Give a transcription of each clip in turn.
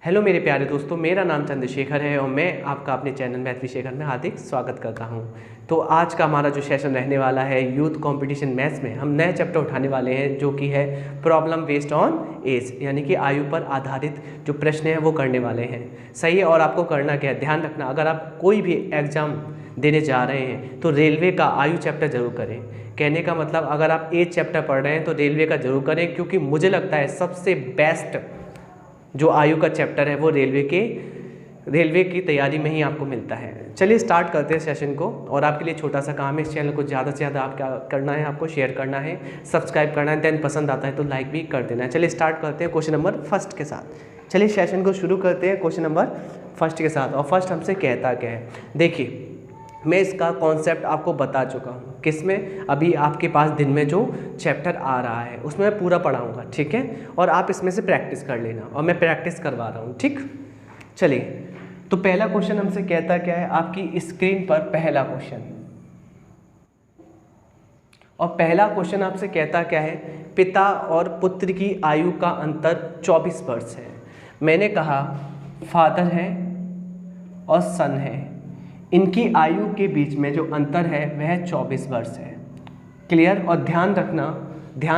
Hello मेरे प्यारे दोस्तों, मेरा नाम चंद्रशेखर है और मैं आपका अपने चैनल मैथ विशेखर में हार्दिक स्वागत करता हूं। तो आज का हमारा जो सेशन रहने वाला है यूथ कंपटीशन मैथ्स में हम नए चैप्टर उठाने वाले हैं जो कि है प्रॉब्लम बेस्ड ऑन एज, यानी कि आयु पर आधारित जो प्रश्न हैं वो करने वाले हैं। सही है। और आपको करना क्या है, ध्यान रखना, अगर आप कोई भी एग्ज़ाम देने जा रहे हैं तो रेलवे का आयु चैप्टर जरूर करें। कहने का मतलब अगर आप एज चैप्टर पढ़ रहे हैं तो रेलवे का जरूर करें, क्योंकि मुझे लगता है सबसे बेस्ट जो आयु का चैप्टर है वो रेलवे की तैयारी में ही आपको मिलता है। चलिए स्टार्ट करते हैं सेशन को। और आपके लिए छोटा सा काम है, इस चैनल को ज़्यादा से ज़्यादा आप क्या करना है, आपको शेयर करना है, सब्सक्राइब करना है, देन पसंद आता है तो लाइक भी कर देना है। चलिए स्टार्ट करते हैं क्वेश्चन नंबर फर्स्ट के साथ। चलिए सेशन को शुरू करते हैं क्वेश्चन नंबर फर्स्ट के साथ। और फर्स्ट हमसे कहता क्या है, देखिए मैं इसका कॉन्सेप्ट आपको बता चुका हूँ। किसमें? अभी आपके पास दिन में जो चैप्टर आ रहा है उसमें मैं पूरा पढ़ाऊँगा, ठीक है। और आप इसमें से प्रैक्टिस कर लेना और मैं प्रैक्टिस करवा रहा हूँ, ठीक। चलिए तो पहला क्वेश्चन हमसे कहता क्या है, आपकी स्क्रीन पर पहला क्वेश्चन। और पहला क्वेश्चन आपसे कहता क्या है, पिता और पुत्र की आयु का अंतर 24 वर्ष है। मैंने कहा फादर है और सन है, इनकी आयु के बीच में जो अंतर है वह 24 वर्ष है। क्लियर। और ध्यान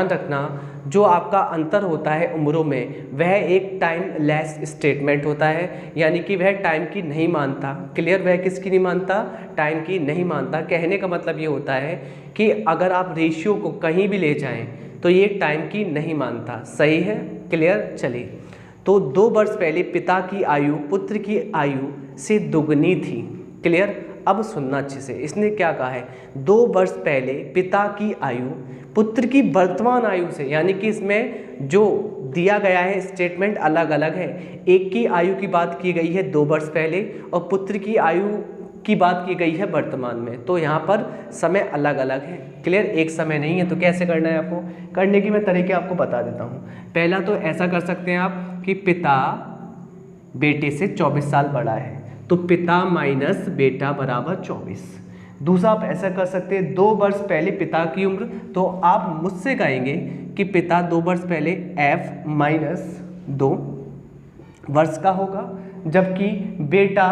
रखना जो आपका अंतर होता है उम्रों में वह एक टाइम लेस स्टेटमेंट होता है, यानी कि वह टाइम की नहीं मानता। क्लियर। वह किसकी नहीं मानता? टाइम की नहीं मानता। कहने का मतलब ये होता है कि अगर आप रेशियो को कहीं भी ले जाएं तो ये टाइम की नहीं मानता। सही है। क्लियर। चलिए तो 2 वर्ष पहले पिता की आयु पुत्र की आयु से दुगनी थी। क्लियर। अब सुनना अच्छे से, इसने क्या कहा है, 2 वर्ष पहले पिता की आयु पुत्र की वर्तमान आयु से, यानी कि इसमें जो दिया गया है स्टेटमेंट अलग अलग है। एक की आयु की बात की गई है 2 वर्ष पहले और पुत्र की आयु की बात की गई है वर्तमान में, तो यहाँ पर समय अलग अलग है। क्लियर। एक समय नहीं है। तो कैसे करना है आपको, करने की मैं तरीके आपको बता देता हूँ। पहला तो ऐसा कर सकते हैं आप कि पिता बेटे से 24 साल बड़ा है, तो पिता माइनस बेटा बराबर 24। दूसरा आप ऐसा कर सकते हैं, 2 वर्ष पहले पिता की उम्र, तो आप मुझसे कहेंगे कि पिता 2 वर्ष पहले f माइनस 2 वर्ष का होगा, जबकि बेटा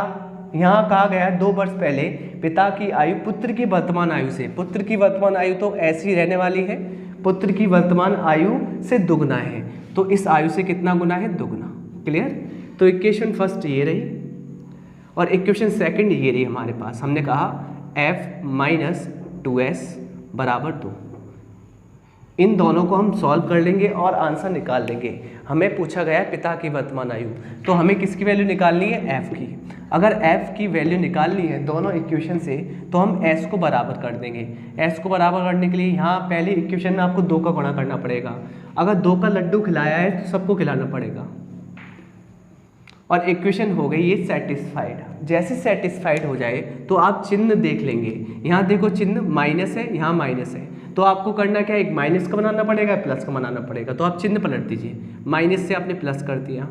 यहाँ कहा गया है 2 वर्ष पहले पिता की आयु पुत्र की वर्तमान आयु से, पुत्र की वर्तमान आयु तो ऐसी रहने वाली है, पुत्र की वर्तमान आयु से दुगना है, तो इस आयु से कितना गुना है? दुगना। क्लियर। तो इक्वेशन फर्स्ट ये रही और इक्वेशन सेकंड ये रही हमारे पास। हमने कहा f माइनस 2s बराबर 2। इन दोनों को हम सॉल्व कर लेंगे और आंसर निकाल लेंगे। हमें पूछा गया है पिता की वर्तमान आयु, तो हमें किसकी वैल्यू निकालनी है? f की। अगर f की वैल्यू निकालनी है दोनों इक्वेशन से तो हम s को बराबर कर देंगे। s को बराबर करने के लिए यहाँ पहले इक्वेशन में आपको 2 का गुणा करना पड़ेगा। अगर 2 का लड्डू खिलाया है तो सबको खिलाना पड़ेगा। और इक्वेशन हो गई ये सेटिस्फाइड। जैसे सेटिस्फाइड हो जाए तो आप चिन्ह देख लेंगे। यहाँ देखो चिन्ह माइनस है, यहाँ माइनस है, तो आपको करना क्या है, एक माइनस का बनाना पड़ेगा, प्लस का बनाना पड़ेगा। तो आप चिन्ह पलट दीजिए, माइनस से आपने प्लस कर दिया।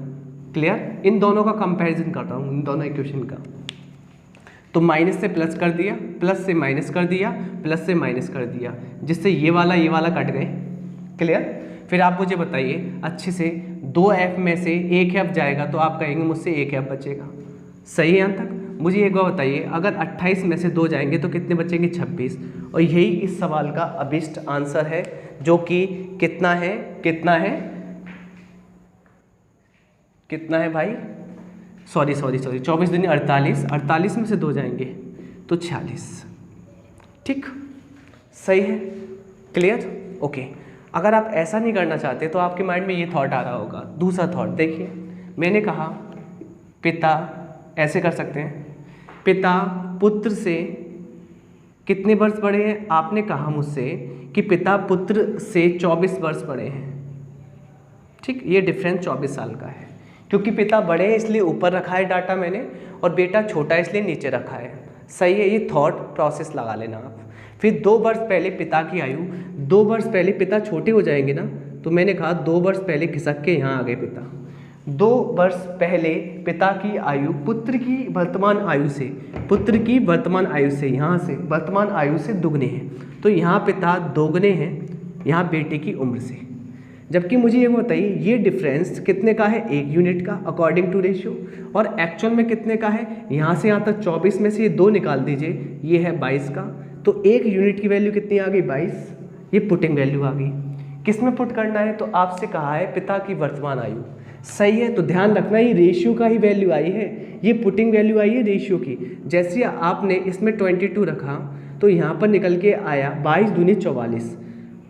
क्लियर। इन दोनों का कंपैरिजन कर रहा हूँ, इन दोनों इक्वेशन का। तो माइनस से प्लस कर दिया, प्लस से माइनस कर दिया, प्लस से माइनस कर दिया, जिससे ये वाला कट गए। क्लियर। फिर आप मुझे बताइए अच्छे से, 2f में से 1f जाएगा तो आप कहेंगे मुझसे 1f बचेगा। सही है यहाँ तक? मुझे एक बार बताइए, अगर 28 में से 2 जाएंगे तो कितने बचेंगे? 26। और यही इस सवाल का अभिष्ट आंसर है, जो कि कितना है भाई? सॉरी 24 दूनी 48, 48 में से 2 जाएंगे तो 46। ठीक, सही है। क्लियर। ओके। अगर आप ऐसा नहीं करना चाहते तो आपके माइंड में ये थॉट आ रहा होगा। दूसरा थॉट देखिए, मैंने कहा पिता, ऐसे कर सकते हैं, पिता पुत्र से कितने वर्ष बड़े हैं? आपने कहा मुझसे कि पिता पुत्र से 24 वर्ष बड़े हैं। ठीक, ये डिफरेंस 24 साल का है, क्योंकि पिता बड़े हैं इसलिए ऊपर रखा है डाटा मैंने, और बेटा छोटा है इसलिए नीचे रखा है। सही है। ये थॉट प्रोसेस लगा लेना आप। फिर 2 वर्ष पहले पिता की आयु, 2 वर्ष पहले पिता छोटे हो जाएंगे ना, तो मैंने कहा 2 वर्ष पहले खिसक के यहाँ आ गए पिता। 2 वर्ष पहले पिता की आयु पुत्र की वर्तमान आयु से यहाँ से वर्तमान आयु से दुगने हैं, तो यहाँ पिता दोगुने हैं यहाँ बेटे की उम्र से। जबकि मुझे ये बताइए ये डिफरेंस कितने का है, 1 यूनिट का अकॉर्डिंग टू रेशियो, और एक्चुअल में कितने का है, यहाँ से यहाँ तक 24 में से ये 2 निकाल दीजिए, ये है 22 का, तो 1 यूनिट की वैल्यू कितनी आ गई 22, ये पुटिंग वैल्यू आ गई। किस में पुट करना है, तो आपसे कहा है पिता की वर्तमान आयु, सही है, तो ध्यान रखना ये रेशियो का ही वैल्यू आई है, ये पुटिंग वैल्यू आई है रेशियो की। जैसे आपने इसमें 22 रखा तो यहाँ पर निकल के आया 22 दूनी 44,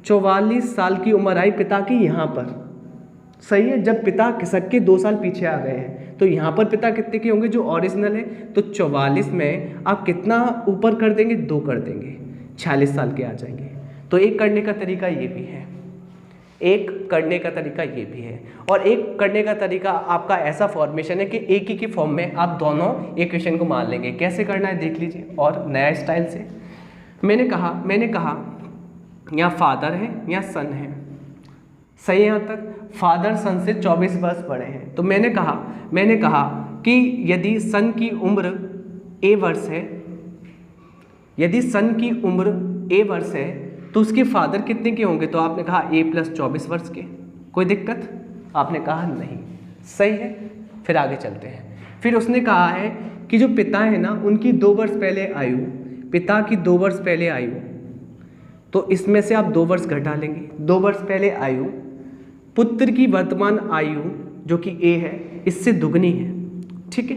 44 साल की उम्र आई पिता की यहाँ पर, सही है। जब पिता खिसक के 2 साल पीछे आ गए हैं तो यहाँ पर पिता कितने के होंगे जो ओरिजिनल है, तो 44 में आप कितना ऊपर कर देंगे, 2 कर देंगे, 46 साल के आ जाएंगे। तो एक करने का तरीका ये भी है, एक करने का तरीका ये भी है, और एक करने का तरीका आपका ऐसा फॉर्मेशन है कि एक ही की फॉर्म में आप दोनों इक्वेशन को मान लेंगे। कैसे करना है देख लीजिए, और नया स्टाइल से। मैंने कहा यहाँ फादर है यहाँ सन है, सही है यहाँ तक। फादर सन से 24 वर्ष बड़े हैं, तो मैंने कहा कि यदि सन की उम्र a वर्ष है, यदि सन की उम्र a वर्ष है तो उसके फादर कितने के होंगे, तो आपने कहा a + 24 वर्ष के। कोई दिक्कत, आपने कहा नहीं, सही है। फिर आगे चलते हैं। फिर उसने कहा है कि जो पिता है ना उनकी 2 वर्ष पहले आयु, पिता की 2 वर्ष पहले आयु, तो इसमें से आप 2 वर्ष घटा लेंगे, 2 वर्ष पहले आयु, पुत्र की वर्तमान आयु जो कि a है इससे दुगनी है, ठीक है।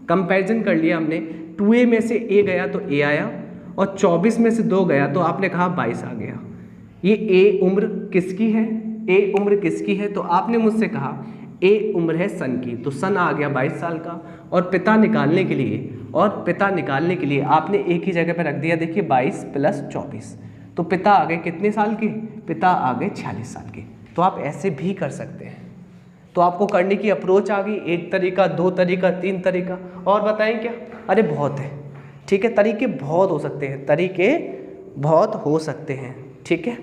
कंपैरिजन कर लिया हमने, 2a में से a गया तो a आया, और 24 में से 2 गया तो आपने कहा 22 आ गया। ये a उम्र किसकी है, a उम्र किसकी है, तो आपने मुझसे कहा a उम्र है सन की, तो सन आ गया 22 साल का। और पिता निकालने के लिए आपने एक ही जगह पर रख दिया, देखिए 22 + 24, तो पिता आ गए कितने साल के, पिता आ गए 46 साल के। तो आप ऐसे भी कर सकते हैं। तो आपको करने की अप्रोच आ गई, 1 तरीका, 2 तरीका, 3 तरीका, और बताएं क्या, अरे बहुत है, ठीक है, तरीके बहुत हो सकते हैं, ठीक है।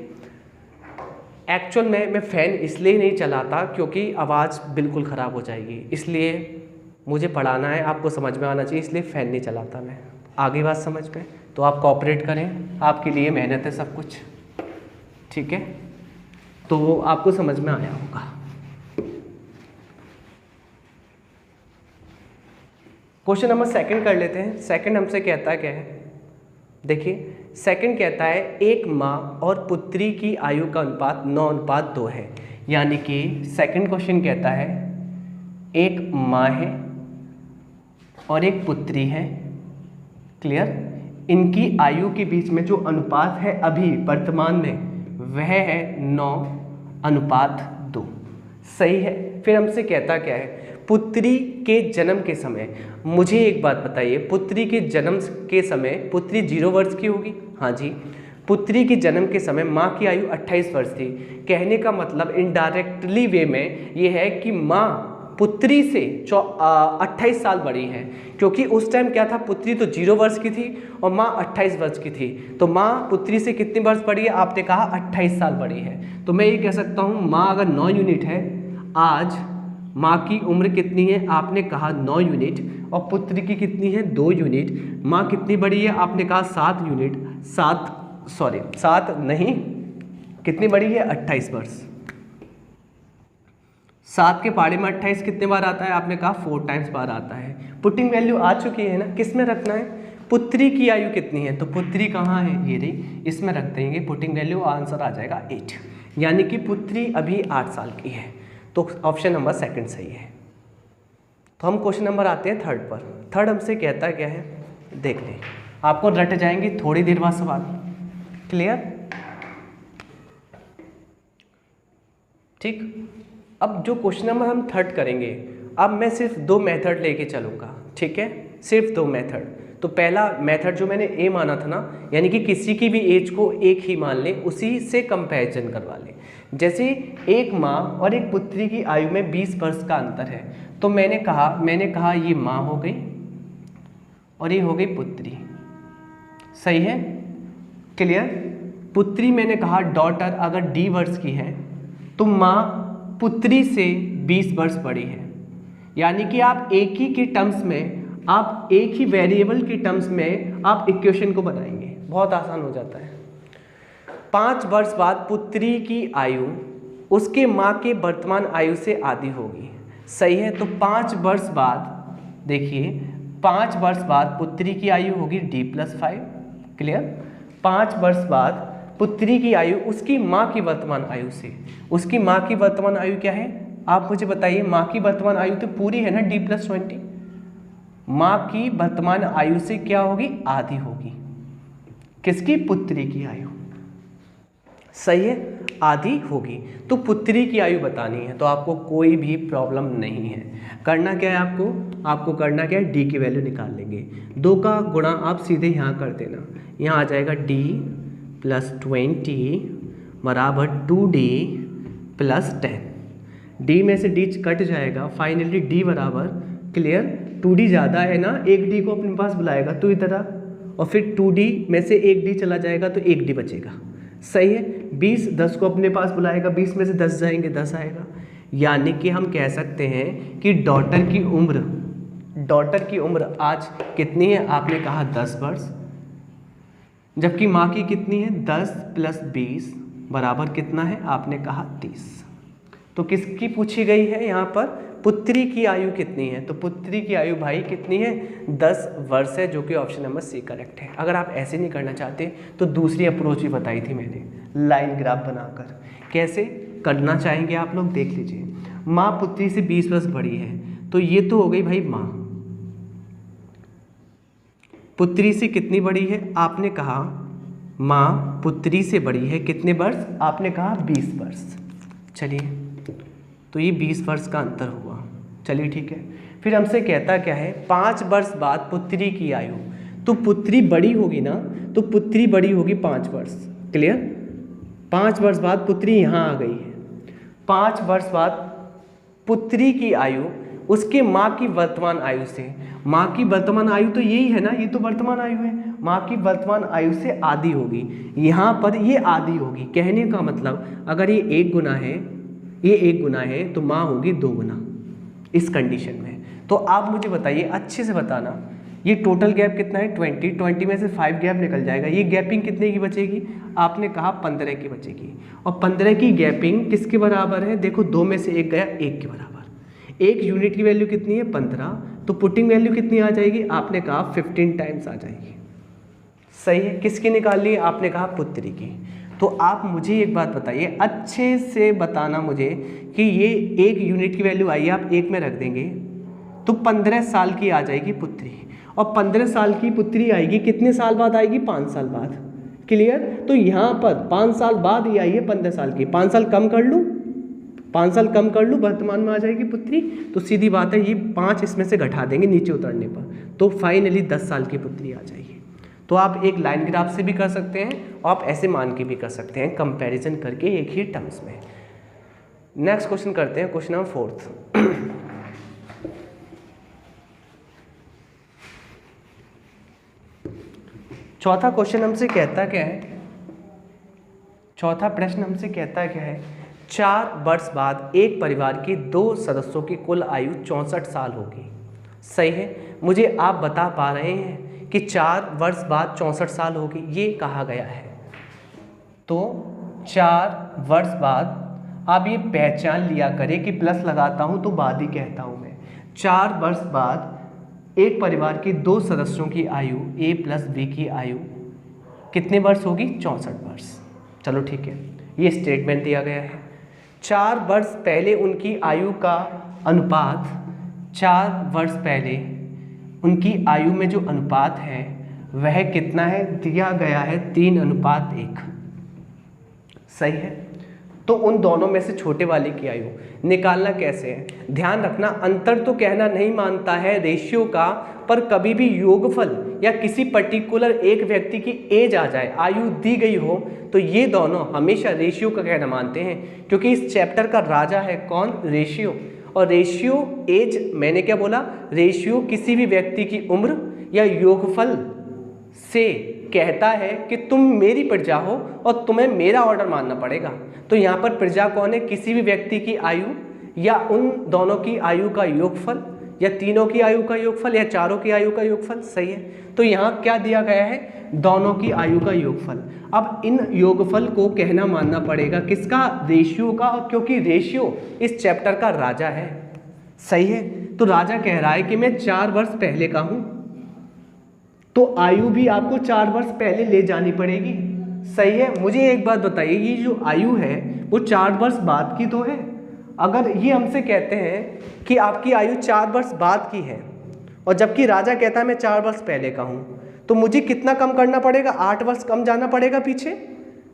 एक्चुअल में मैं फ़ैन इसलिए नहीं चलाता क्योंकि आवाज़ बिल्कुल ख़राब हो जाएगी, इसलिए मुझे पढ़ाना है, आपको समझ में आना चाहिए, इसलिए फ़ैन नहीं चलाता मैं। आगे बात समझ में, तो आप कोऑपरेट करें, आपके लिए मेहनत है सब कुछ, ठीक है। तो आपको समझ में आया होगा। क्वेश्चन नंबर 2 कर लेते हैं। 2 हमसे कहता है क्या है, देखिए 2 कहता है एक माँ और पुत्री की आयु का अनुपात 9:2 है। यानी कि 2 क्वेश्चन कहता है एक माँ है और एक पुत्री है, क्लियर, इनकी आयु के बीच में जो अनुपात है अभी वर्तमान में वह है 9:2, सही है। फिर हमसे कहता क्या है, पुत्री के जन्म के समय, मुझे एक बात बताइए, पुत्री के जन्म के समय पुत्री 0 वर्ष की होगी, हाँ जी। पुत्री के जन्म के समय माँ की आयु 28 वर्ष थी। कहने का मतलब इनडायरेक्टली वे में ये है कि माँ पुत्री से 28 साल बड़ी है, क्योंकि उस टाइम क्या था, पुत्री तो 0 वर्ष की थी और माँ 28 वर्ष की थी, तो माँ पुत्री से कितने वर्ष बड़ी है, आपने कहा 28 साल बड़ी है। तो मैं ये कह सकता हूँ माँ अगर 9 यूनिट है, आज माँ की उम्र कितनी है, आपने कहा 9 यूनिट, और पुत्री की कितनी है 2 यूनिट, माँ कितनी बड़ी है, आपने कहा 7 यूनिट, 7 नहीं, कितनी बड़ी है 28 वर्ष। 7 के पाड़े में 28 कितने बार आता है, आपने कहा 4 टाइम्स बार आता है। पुटिंग वैल्यू आ चुकी है ना, किस में रखना है, पुत्री की आयु कितनी है, तो पुत्री कहाँ है, ये रही, इसमें रख देंगे पुटिंग वैल्यू, आंसर आ जाएगा 8, यानी कि पुत्री अभी 8 साल की है। तो ऑप्शन नंबर 2 सही है। तो हम क्वेश्चन नंबर आते हैं 3 पर। 3 हमसे कहता क्या है, देख लें, आपको रट जाएंगे थोड़ी देर बाद सवाल, क्लियर, ठीक। अब जो क्वेश्चन नंबर हम 3 करेंगे, अब मैं सिर्फ 2 मेथड लेके चलूँगा, ठीक है, सिर्फ 2 मेथड। तो पहला मेथड जो मैंने ए माना था ना, यानी कि किसी की भी एज को एक ही मान लें, उसी से कंपैरिजन करवा लें। जैसे एक माँ और एक पुत्री की आयु में 20 वर्ष का अंतर है, तो मैंने कहा ये माँ हो गई और ये हो गई पुत्री, सही है, क्लियर। पुत्री मैंने कहा डॉटर अगर D वर्ष की है तो माँ पुत्री से 20 वर्ष बड़ी है, यानी कि आप एक ही के टर्म्स में, आप एक ही वेरिएबल के टर्म्स में आप इक्वेशन को बनाएंगे, बहुत आसान हो जाता है। 5 वर्ष बाद पुत्री की आयु उसके माँ के वर्तमान आयु से आधी होगी। सही है। तो 5 वर्ष बाद, देखिए 5 वर्ष बाद पुत्री की आयु होगी D+5। क्लियर। 5 वर्ष बाद पुत्री की आयु उसकी माँ की वर्तमान आयु से, उसकी माँ की वर्तमान आयु क्या है आप मुझे बताइए। माँ की वर्तमान आयु तो पूरी है ना D+20। माँ की वर्तमान आयु से क्या होगी, आधी होगी। किसकी, पुत्री की आयु। सही है, आधी होगी। तो पुत्री की आयु बतानी है, तो आपको कोई भी प्रॉब्लम नहीं है। करना क्या है आपको करना क्या है, D की वैल्यू निकाल लेंगे। 2 का गुणा आप सीधे यहाँ कर देना, यहाँ आ जाएगा D+20 बराबर 2D+10। D में से D कट जाएगा, फाइनली D बराबर, क्लियर, 2D ज़्यादा है ना, एक D को अपने पास बुलाएगा तो इधर, और फिर 2D में से एक D चला जाएगा तो एक D बचेगा। सही है। 20 10 को अपने पास बुलाएगा, 20 में से 10 जाएंगे 10 आएगा। यानी कि हम कह सकते हैं कि डॉटर की उम्र आज कितनी है, आपने कहा 10 वर्ष, जबकि माँ की कितनी है, 10 + 20 बराबर कितना है, आपने कहा 30। तो किसकी पूछी गई है यहाँ पर, पुत्री की आयु कितनी है। तो पुत्री की आयु भाई कितनी है, 10 वर्ष है, जो कि ऑप्शन नंबर सी करेक्ट है। अगर आप ऐसे नहीं करना चाहते तो दूसरी अप्रोच भी बताई थी मैंने, लाइन ग्राफ बनाकर। कैसे करना चाहेंगे आप लोग, देख लीजिए। माँ पुत्री से 20 वर्ष बड़ी है, तो ये तो हो गई भाई माँ। पुत्री से कितनी बड़ी है, आपने कहा माँ पुत्री से बड़ी है कितने वर्ष, आपने कहा 20 वर्ष। चलिए, तो ये 20 वर्ष का अंतर हुआ। चलिए ठीक है। फिर हमसे कहता क्या है, 5 वर्ष बाद पुत्री की आयु, तो पुत्री बड़ी होगी ना, तो पुत्री बड़ी होगी 5 वर्ष। क्लियर। 5 वर्ष बाद पुत्री यहाँ आ गई है। 5 वर्ष बाद पुत्री की आयु उसके माँ की वर्तमान आयु से, माँ की वर्तमान आयु तो यही है ना, ये तो वर्तमान आयु है, माँ की वर्तमान आयु से आधी होगी। यहाँ पर ये आधी होगी, कहने का मतलब अगर ये 1 गुना है, ये 1 गुना है, तो माँ होगी 2 गुना इस कंडीशन में। तो आप मुझे बताइए, अच्छे से बताना, ये टोटल गैप कितना है 20 में से 5 गैप निकल जाएगा। ये गैपिंग कितने की बचेगी, आपने कहा 15 की बचेगी। और 15 की गैपिंग किसके बराबर है, देखो 2 में से 1 गया, 1 के बराबर। 1 यूनिट की वैल्यू कितनी है 15, तो पुटिंग वैल्यू कितनी आ जाएगी, आपने कहा 15 टाइम्स आ जाएगी। सही है। किसकी निकाल ली, आपने कहा पुत्री की। तो आप मुझे एक बात बताइए, अच्छे से बताना मुझे कि ये 1 यूनिट की वैल्यू आई, आप 1 में रख देंगे तो 15 साल की आ जाएगी पुत्री। और 15 साल की पुत्री आएगी कितने साल बाद आएगी, 5 साल बाद। क्लियर। तो यहाँ पर 5 साल बाद ही आई है 15 साल की, 5 साल कम कर लूँ, 5 साल कम कर लूँ, वर्तमान में आ जाएगी पुत्री। तो सीधी बात है, ये 5 इसमें से घटा देंगे नीचे उतरने पर, तो फाइनली 10 साल की पुत्री आ जाएगी। तो आप एक लाइन ग्राफ से भी कर सकते हैं, और आप ऐसे मान के भी कर सकते हैं, कंपैरिजन करके एक ही टर्म्स में। नेक्स्ट क्वेश्चन करते हैं, क्वेश्चन नंबर 4। चौथा क्वेश्चन हमसे कहता क्या है, चौथा प्रश्न हमसे कहता क्या है, 4 वर्ष बाद एक परिवार के 2 सदस्यों की कुल आयु 64 साल होगी। सही है। मुझे आप बता पा रहे हैं कि 4 वर्ष बाद 64 साल होगी, ये कहा गया है। तो 4 वर्ष बाद आप ये पहचान लिया करें कि प्लस लगाता हूँ तो बाद ही कहता हूँ मैं। 4 वर्ष बाद एक परिवार के 2 सदस्यों की आयु A + B की आयु कितने वर्ष होगी, 64 वर्ष। चलो ठीक है, ये स्टेटमेंट दिया गया है। 4 वर्ष पहले उनकी आयु का अनुपात, 4 वर्ष पहले उनकी आयु में जो अनुपात है वह कितना है, दिया गया है 3:1। सही है। तो उन दोनों में से छोटे वाले की आयु निकालना कैसे है, ध्यान रखना, अंतर तो कहना नहीं मानता है रेशियो का, पर कभी भी योगफल या किसी पर्टिकुलर एक व्यक्ति की एज आ जाए, आयु दी गई हो, तो ये दोनों हमेशा रेशियो का कहना मानते हैं, क्योंकि इस चैप्टर का राजा है कौन, रेशियो। और रेशियो एज, मैंने क्या बोला, रेशियो किसी भी व्यक्ति की उम्र या योगफल से कहता है कि तुम मेरी प्रजा हो और तुम्हें मेरा ऑर्डर मानना पड़ेगा। तो यहाँ पर प्रजा कौन है, किसी भी व्यक्ति की आयु या उन दोनों की आयु का योगफल, या तीनों की आयु का योगफल, या चारों की आयु का योगफल। सही है। तो यहाँ क्या दिया गया है, दोनों की आयु का योगफल। अब इन योगफल को कहना मानना पड़ेगा किसका, रेशियो का, और क्योंकि रेशियो इस चैप्टर का राजा है। सही है, तो राजा कह रहा है कि मैं 4 वर्ष पहले का हूं, तो आयु भी आपको 4 वर्ष पहले ले जानी पड़ेगी। सही है, मुझे एक बात बताइए, ये जो आयु है वो 4 वर्ष बाद की तो है। अगर ये हमसे कहते हैं कि आपकी आयु 4 वर्ष बाद की है, और जबकि राजा कहता है मैं 4 वर्ष पहले का हूँ, तो मुझे कितना कम करना पड़ेगा, 8 वर्ष कम जाना पड़ेगा पीछे।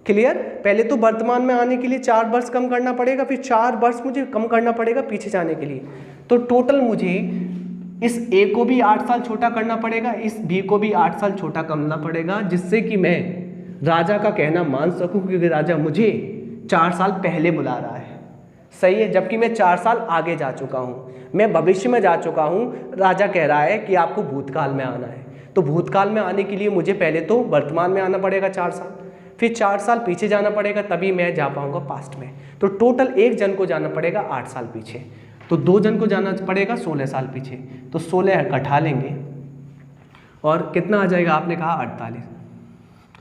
क्लियर, पहले तो वर्तमान में आने के लिए 4 वर्ष कम करना पड़ेगा, फिर 4 वर्ष मुझे कम करना पड़ेगा पीछे जाने के लिए। तो टोटल मुझे इस ए को भी 8 साल छोटा करना पड़ेगा, इस बी को भी 8 साल छोटा करना पड़ेगा, जिससे कि मैं राजा का कहना मान सकूं, क्योंकि राजा मुझे 4 साल पहले बुला रहा है। सही है, जबकि मैं 4 साल आगे जा चुका हूँ, मैं भविष्य में जा चुका हूँ। राजा कह रहा है कि आपको भूतकाल में आना है, तो भूतकाल में आने के लिए मुझे पहले तो वर्तमान में आना पड़ेगा 4 साल, फिर 4 साल पीछे जाना पड़ेगा, तभी मैं जा पाऊँगा पास्ट में। तो टोटल एक जन को जाना पड़ेगा 8 साल पीछे, तो 2 जन को जाना पड़ेगा 16 साल पीछे। तो 16 घटा लेंगे और कितना आ जाएगा, आपने कहा 48।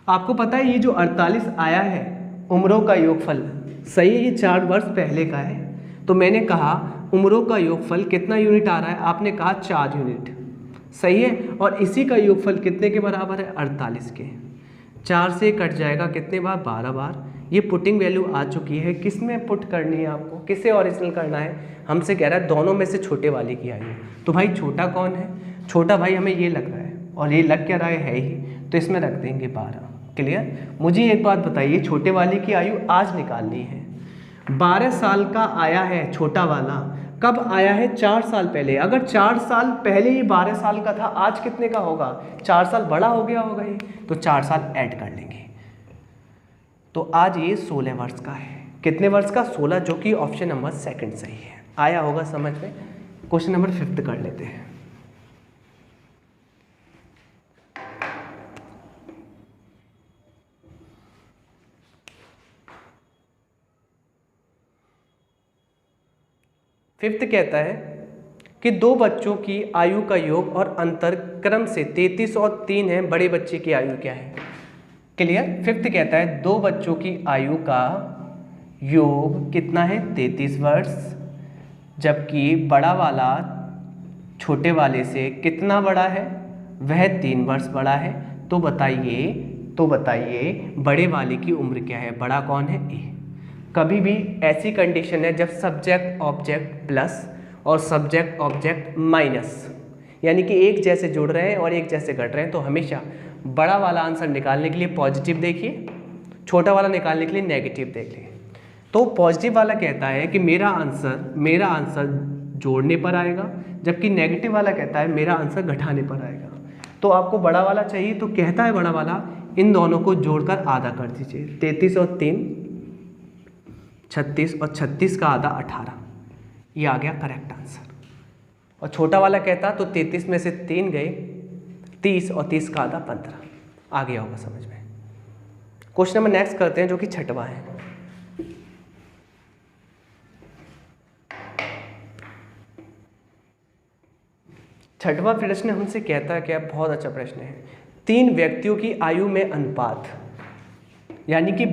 आपको पता है ये जो 48 आया है उम्रों का योगफल, सही है, ये 4 वर्ष पहले का है। तो मैंने कहा उम्रों का योगफल कितना यूनिट आ रहा है, आपने कहा 4 यूनिट। सही है, और इसी का योगफल कितने के बराबर है, 48 के। 4 से कट जाएगा कितने बार, 12 बार। ये पुटिंग वैल्यू आ चुकी है, किस में पुट करनी है आपको, किसे ओरिजिनल करना है, हमसे कह रहा है दोनों में से छोटे वाले की आयु। तो भाई छोटा कौन है, छोटा भाई हमें ये लग रहा है, और ये लग क्या रहा है ही, तो इसमें रख देंगे 12। क्लियर, मुझे एक बात बताइए, छोटे वाले की आयु आज निकालनी है। 12 साल का आया है छोटा वाला, कब आया है, 4 साल पहले। अगर 4 साल पहले ही 12 साल का था, आज कितने का होगा, 4 साल बड़ा हो गया होगा ये, तो 4 साल ऐड कर लेंगे। तो आज ये 16 वर्ष का है। कितने वर्ष का, 16, जो कि ऑप्शन नंबर 2 सही है। आया होगा समझ में। क्वेश्चन नंबर 5 कर लेते हैं। फिफ्थ कहता है कि 2 बच्चों की आयु का योग और अंतर क्रम से 33 और 3 है, बड़े बच्चे की आयु क्या है। क्लियर, फिफ्थ कहता है 2 बच्चों की आयु का योग कितना है, 33 वर्ष, जबकि बड़ा वाला छोटे वाले से कितना बड़ा है, वह 3 वर्ष बड़ा है। तो बताइए बड़े वाले की उम्र क्या है, बड़ा कौन है, ए। कभी भी ऐसी कंडीशन है जब सब्जेक्ट ऑब्जेक्ट प्लस और सब्जेक्ट ऑब्जेक्ट माइनस, यानी कि एक जैसे जुड़ रहे हैं और एक जैसे घट रहे हैं, तो हमेशा बड़ा वाला आंसर निकालने के लिए पॉजिटिव देखिए, छोटा वाला निकालने के लिए नेगेटिव देखिए। तो पॉजिटिव वाला कहता है कि मेरा आंसर जोड़ने पर आएगा, जबकि नेगेटिव वाला कहता है मेरा आंसर घटाने पर आएगा। तो आपको बड़ा वाला चाहिए, तो कहता है बड़ा वाला इन दोनों को जोड़कर आधा कर दीजिए। 33 और 3 36, और 36 का आधा 18, ये आ गया करेक्ट आंसर। और छोटा वाला कहता तो 33 में से 3 गए 30, और 30 का आधा 15। आ गया होगा समझ में। क्वेश्चन नंबर नेक्स्ट करते हैं, जो कि 6वां है। छठवां प्रश्न हमसे कहता है क्या, बहुत अच्छा प्रश्न है। 3 व्यक्तियों की आयु में अनुपात, यानी कि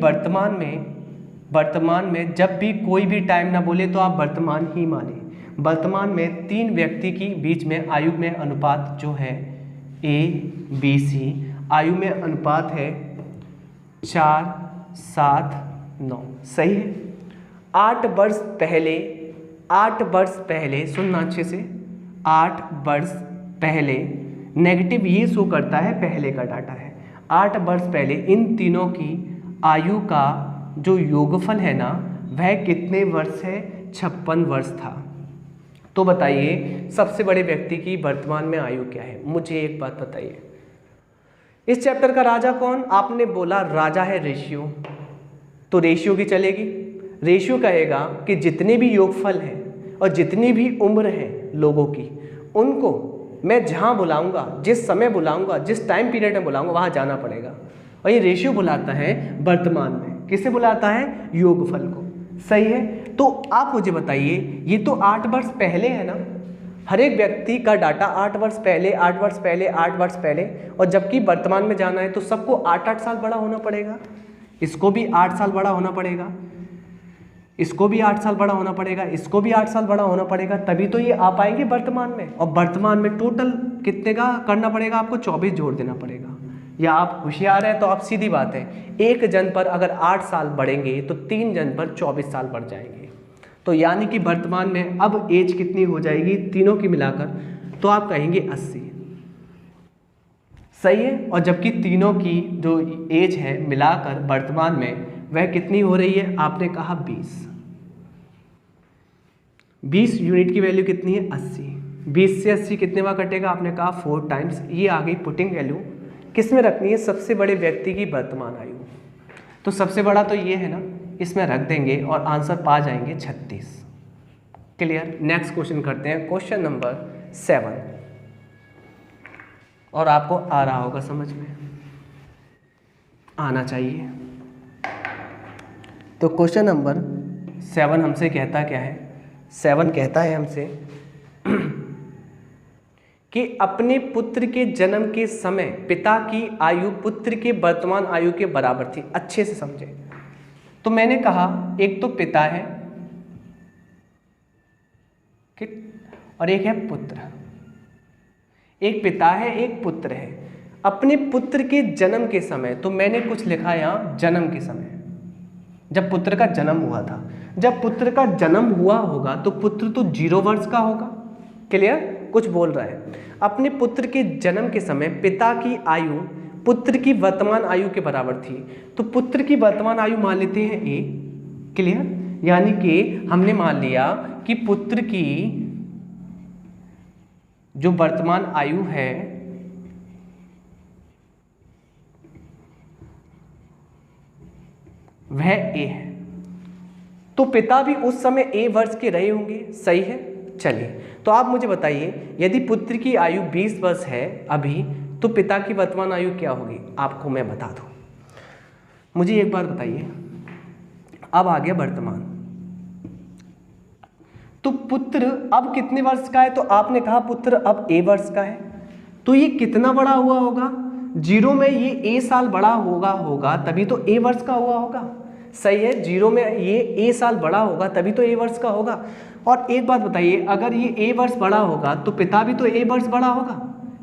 वर्तमान में जब भी कोई भी टाइम ना बोले तो आप वर्तमान ही माने। वर्तमान में 3 व्यक्ति की बीच में आयु में अनुपात जो है ABC, आयु में अनुपात है 4, 7, 9। सही है। 8 वर्ष पहले सुनना अच्छे से, 8 वर्ष पहले, नेगेटिव ये शो करता है पहले का डाटा है। 8 वर्ष पहले इन तीनों की आयु का जो योगफल है ना, वह कितने वर्ष है, 56 वर्ष था। तो बताइए सबसे बड़े व्यक्ति की वर्तमान में आयु क्या है। मुझे एक बात बताइए, इस चैप्टर का राजा कौन, आपने बोला राजा है रेशियो, तो रेशियो की चलेगी। रेशियो कहेगा कि जितने भी योगफल हैं और जितनी भी उम्र है लोगों की, उनको मैं जहाँ बुलाऊंगा, जिस समय बुलाऊंगा, जिस टाइम पीरियड में बुलाऊंगा, वहाँ जाना पड़ेगा। और ये रेशियो बुलाता है वर्तमान में, किसे बुलाता है, योगफल को। सही है। तो आप मुझे बताइए, ये तो 8 वर्ष पहले है ना, हर एक व्यक्ति का डाटा 8 वर्ष पहले, 8 वर्ष पहले, 8 वर्ष पहले, और जबकि वर्तमान में जाना है तो सबको 8-8 साल बड़ा होना पड़ेगा। इसको भी 8 साल बड़ा होना पड़ेगा, इसको भी 8 साल बड़ा होना पड़ेगा, इसको भी 8 साल बड़ा होना पड़ेगा, तभी तो ये आ पाएंगे वर्तमान में। और वर्तमान में टोटल कितने का करना पड़ेगा आपको? 24 जोड़ देना पड़ेगा। या आप होशियार हैं तो आप सीधी बात है, एक जन पर अगर 8 साल बढ़ेंगे तो 3 जन पर 24 साल बढ़ जाएंगे। तो यानी कि वर्तमान में अब एज कितनी हो जाएगी तीनों की मिलाकर? तो आप कहेंगे 80, सही है। और जबकि तीनों की जो एज है मिलाकर वर्तमान में वह कितनी हो रही है? आपने कहा 20 यूनिट की वैल्यू कितनी है? 80। 20 से 80 कितने बार कटेगा? आपने कहा 4 टाइम्स। ये आ गई पुटिंग वैल्यू। किस में रखनी है? सबसे बड़े व्यक्ति की वर्तमान आयु। तो सबसे बड़ा तो ये है ना, इसमें रख देंगे और आंसर पा जाएंगे 36। क्लियर। नेक्स्ट क्वेश्चन करते हैं, क्वेश्चन नंबर 7, और आपको आ रहा होगा समझ में, आना चाहिए। तो क्वेश्चन नंबर 7 हमसे कहता क्या है? 7 कहता है हमसे कि अपने पुत्र के जन्म के समय पिता की आयु पुत्र के वर्तमान आयु के बराबर थी। अच्छे से समझे। तो मैंने कहा एक तो पिता है और एक है पुत्र। एक पिता है, एक पुत्र है। अपने पुत्र के जन्म के समय, तो मैंने कुछ लिखा यहाँ जन्म के समय, जब पुत्र का जन्म हुआ था। जब पुत्र का जन्म हुआ होगा तो पुत्र तो 0 वर्ष का होगा। क्लियर। कुछ बोल रहा है। अपने पुत्र के जन्म के समय पिता की आयु पुत्र की वर्तमान आयु के बराबर थी। तो पुत्र की वर्तमान आयु मान लेते हैं A। क्लियर। यानी कि हमने मान लिया कि पुत्र की जो वर्तमान आयु है वह A है। तो पिता भी उस समय A वर्ष के रहे होंगे। सही है। चलिए, तो आप मुझे बताइए, यदि पुत्र की आयु 20 वर्ष है अभी, तो पिता की वर्तमान आयु क्या होगी? आपको मैं बता दूं। मुझे एक बार बताइए, अब आ गया वर्तमान, तो पुत्र अब कितने वर्ष का है? तो आपने कहा पुत्र अब A वर्ष का है, तो ये कितना बड़ा हुआ होगा? 0 में ये A साल बड़ा होगा तभी तो A वर्ष का हुआ होगा। सही है। 0 में ये A साल बड़ा होगा तभी तो A वर्ष का होगा। और एक बात बताइए, अगर ये A वर्ष बड़ा होगा तो पिता भी तो A वर्ष बड़ा होगा।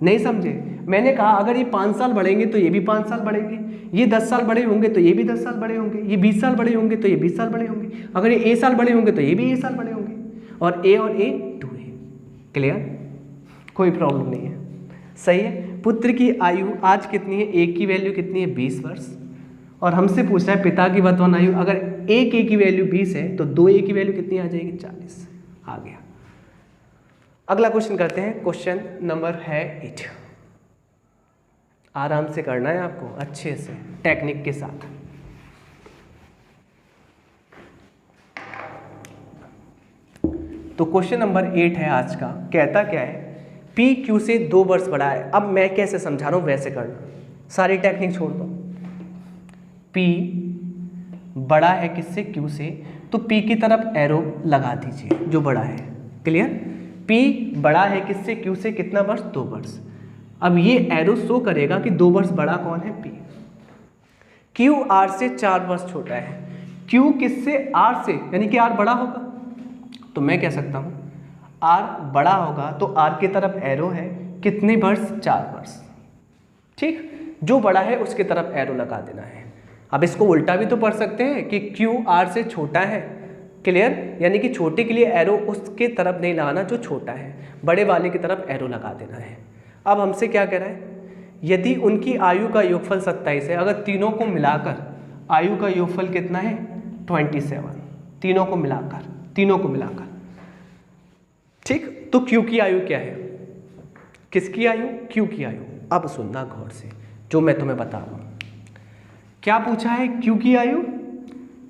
नहीं समझे? मैंने कहा अगर ये 5 साल बढ़ेंगे तो ये भी 5 साल बढ़ेंगे, ये 10 साल बड़े होंगे तो ये भी 10 साल बड़े होंगे, ये 20 साल बड़े होंगे तो ये 20 साल बड़े होंगे, अगर ये A साल बड़े होंगे तो ये भी A साल बड़े होंगे, और A 2 है। क्लियर। कोई प्रॉब्लम नहीं है। सही है। पुत्र की आयु आज कितनी है? A की वैल्यू कितनी है? 20 वर्ष। और हमसे पूछ रहा है पिता की वर्तमान आयु, अगर 1 A की वैल्यू 20 है तो 2 A की वैल्यू कितनी आ जाएगी? 40। आ गया। अगला क्वेश्चन करते हैं। क्वेश्चन नंबर है 8। आराम से करना है आपको, अच्छे से टेक्निक के साथ। तो क्वेश्चन नंबर 8 है आज का। कहता क्या है? P Q से 2 वर्ष बड़ा है। अब मैं कैसे समझा रहा हूं वैसे करना, सारी टेक्निक छोड़ दो। P बड़ा है किससे? Q से, तो P की तरफ एरो लगा दीजिए जो बड़ा है। क्लियर। P बड़ा है किससे? Q से। कितना वर्ष? 2 वर्ष। अब ये एरो शो करेगा कि 2 वर्ष बड़ा कौन है? P। Q R से 4 वर्ष छोटा है। Q किससे? R से, यानी कि R बड़ा होगा। तो मैं कह सकता हूं R बड़ा होगा तो R की तरफ एरो है। कितने वर्ष? 4 वर्ष। ठीक। जो बड़ा है उसकी तरफ एरो लगा देना है। अब इसको उल्टा भी तो पढ़ सकते हैं कि Q R से छोटा है। क्लियर। यानी कि छोटे के लिए एरो उसके तरफ नहीं लगाना जो छोटा है, बड़े वाले की तरफ एरो लगा देना है। अब हमसे क्या कह रहा है? यदि उनकी आयु का योगफल 27 है, अगर तीनों को मिलाकर आयु का योगफल कितना है? 27। तीनों को मिलाकर। ठीक। तो Q की आयु क्या है? किसकी आयु? Q की आयु। अब सुनना गौर से जो मैं तुम्हें बता रहा हूं। क्या पूछा है? Q की आयु।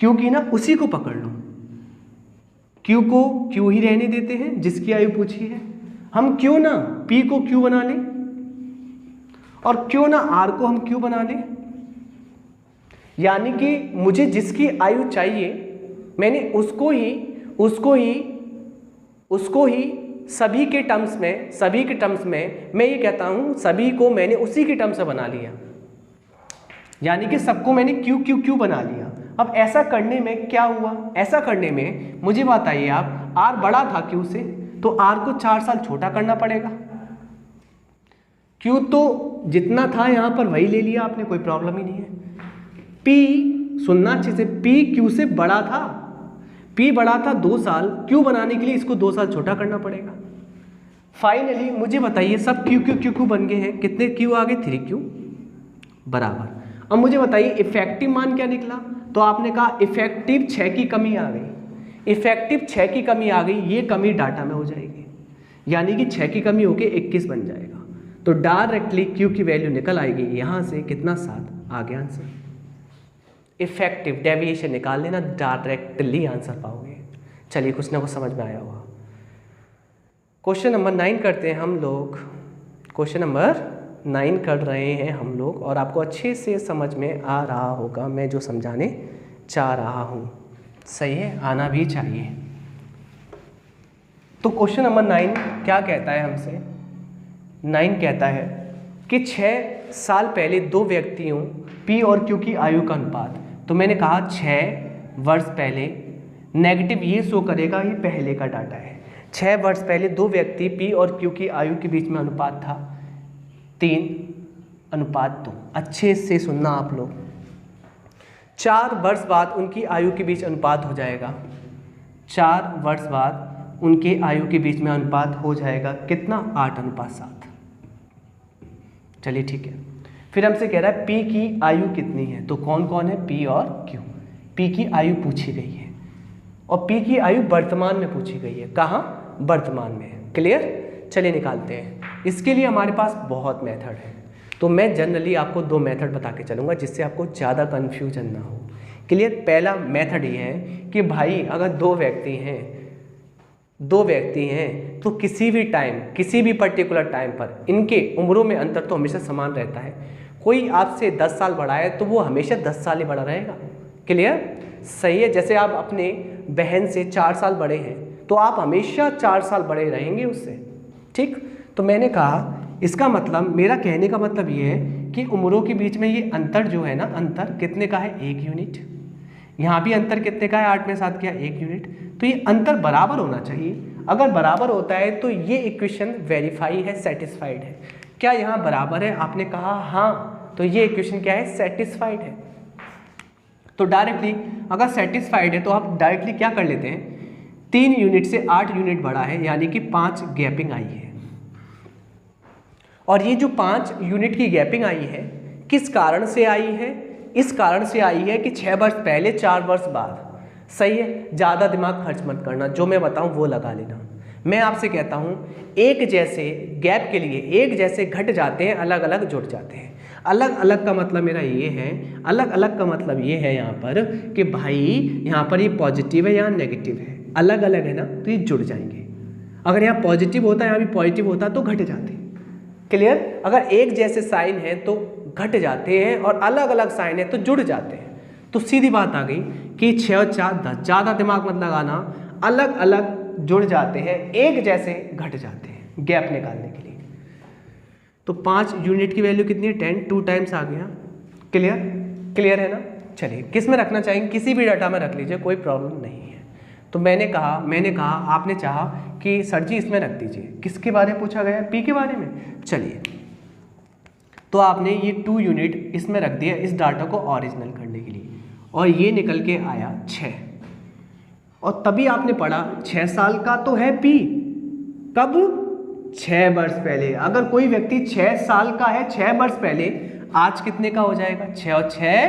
Q की ना उसी को पकड़ लो, Q को Q ही रहने देते हैं जिसकी आयु पूछी है। हम क्यों ना P को Q बना लें और क्यों ना R को हम Q बना लें। यानी कि मुझे जिसकी आयु चाहिए मैंने उसको ही सभी के टर्म्स में मैं ये कहता हूँ सभी को मैंने उसी के टर्म्स में बना लिया, यानी कि सबको मैंने क्यू क्यू क्यू बना लिया। अब ऐसा करने में क्या हुआ, ऐसा करने में मुझे बताइए आप, आर बड़ा था क्यू से तो आर को 4 साल छोटा करना पड़ेगा। क्यू तो जितना था यहाँ पर वही ले लिया आपने, कोई प्रॉब्लम ही नहीं है। पी, सुनना अच्छे से, पी क्यू से बड़ा था, पी बड़ा था 2 साल, क्यू बनाने के लिए इसको 2 साल छोटा करना पड़ेगा। फाइनली मुझे बताइए सब क्यू क्यू क्यू क्यू बन गए हैं, कितने क्यू आ गए, 3 क्यू बराबर। अब मुझे बताइए इफेक्टिव मान क्या निकला, तो आपने कहा इफेक्टिव 6 की कमी आ गई, इफेक्टिव 6 की कमी आ गई, ये कमी डाटा में हो जाएगी, यानी कि 6 की कमी होके 21 बन जाएगा। तो डायरेक्टली क्यू की वैल्यू निकल आएगी यहाँ से कितना, 7 आ गया आंसर। इफेक्टिव डेविएशन निकाल लेना, डायरेक्टली आंसर पाओगे। चलिए कुछ ना कुछ समझ में आया होगा। क्वेश्चन नंबर 9 करते हैं हम लोग, क्वेश्चन नंबर 9 कर रहे हैं हम लोग, और आपको अच्छे से समझ में आ रहा होगा मैं जो समझाने चाह रहा हूँ, सही है, आना भी चाहिए। तो क्वेश्चन नंबर 9 क्या कहता है हमसे, 9 कहता है कि 6 साल पहले 2 व्यक्तियों P और Q की आयु का अनुपात, तो मैंने कहा 6 वर्ष पहले, नेगेटिव ये शो करेगा, ये पहले का डाटा है। 6 वर्ष पहले 2 व्यक्ति P और Q की आयु के बीच में अनुपात था 3:2। अच्छे से सुनना आप लोग, 4 वर्ष बाद उनकी आयु के बीच अनुपात हो जाएगा, 4 वर्ष बाद उनके आयु के बीच में अनुपात हो जाएगा कितना, 8:7। चलिए ठीक है। फिर हमसे कह रहा है P की आयु कितनी है, तो कौन कौन है, P और Q। P की आयु पूछी गई है और P की आयु वर्तमान में पूछी गई है, कहाँ, वर्तमान में। क्लियर, चलिए निकालते हैं। इसके लिए हमारे पास बहुत मेथड है, तो मैं जनरली आपको 2 मेथड बता के चलूँगा जिससे आपको ज़्यादा कन्फ्यूजन ना हो। क्लियर, पहला मेथड ये है कि भाई अगर 2 व्यक्ति हैं तो किसी भी टाइम, किसी भी पर्टिकुलर टाइम पर इनके उम्रों में अंतर तो हमेशा समान रहता है। कोई आपसे 10 साल बड़ा है तो वो हमेशा 10 साल ही बड़ा रहेगा। क्लियर, सही है। जैसे आप अपने बहन से 4 साल बड़े हैं तो आप हमेशा 4 साल बड़े रहेंगे उससे, ठीक। तो मैंने कहा इसका मतलब, मेरा कहने का मतलब ये है कि उम्रों के बीच में ये अंतर जो है ना, अंतर कितने का है, 1 यूनिट। यहाँ भी अंतर कितने का है, 8 में 7 किया, 1 यूनिट। तो ये अंतर बराबर होना चाहिए। अगर बराबर होता है तो ये इक्वेशन वेरीफाई है, सेटिस्फाइड है। क्या यहाँ बराबर है, आपने कहा हाँ, तो ये इक्वेशन क्या है, सेटिस्फाइड है। तो डायरेक्टली अगर सेटिस्फाइड है तो आप डायरेक्टली क्या कर लेते हैं, 3 यूनिट से 8 यूनिट बढ़ा है, यानी कि 5 गैपिंग आई है। और ये जो 5 यूनिट की गैपिंग आई है किस कारण से आई है, इस कारण से आई है कि 6 वर्ष पहले 4 वर्ष बाद। सही है, ज़्यादा दिमाग खर्च मत करना, जो मैं बताऊं वो लगा लेना। मैं आपसे कहता हूं एक जैसे गैप के लिए एक जैसे घट जाते हैं, अलग अलग जुड़ जाते हैं। अलग अलग का मतलब मेरा ये है, अलग अलग का मतलब ये है यहाँ पर कि भाई यहाँ पर ये पॉजिटिव है, यहाँ नेगेटिव है, अलग अलग है ना, तो ये जुड़ जाएंगे। अगर यहाँ पॉजिटिव होता, यहाँ भी पॉजिटिव होता तो घट जाते। क्लियर, अगर एक जैसे साइन है तो घट जाते हैं और अलग अलग साइन है तो जुड़ जाते हैं। तो सीधी बात आ गई कि 6 और 4 10, ज़्यादा दिमाग मत लगाना, अलग अलग जुड़ जाते हैं, एक जैसे घट जाते हैं गैप निकालने के लिए। तो 5 यूनिट की वैल्यू कितनी है, 10, 2 टाइम्स आ गया। क्लियर, क्लियर है ना। चलिए किस में रखना चाहेंगे, किसी भी डाटा में रख लीजिए, कोई प्रॉब्लम नहीं है। तो मैंने कहा आपने चाहा कि सर जी इसमें रख दीजिए। किसके बारे में पूछा गया, P के बारे में। चलिए, तो आपने ये 2 यूनिट इसमें रख दिया इस डाटा को ओरिजिनल करने के लिए, और ये निकल के आया 6। और तभी आपने पढ़ा 6 साल का तो है P, कब, 6 वर्ष पहले। अगर कोई व्यक्ति 6 साल का है 6 वर्ष पहले, आज कितने का हो जाएगा, 6 और 6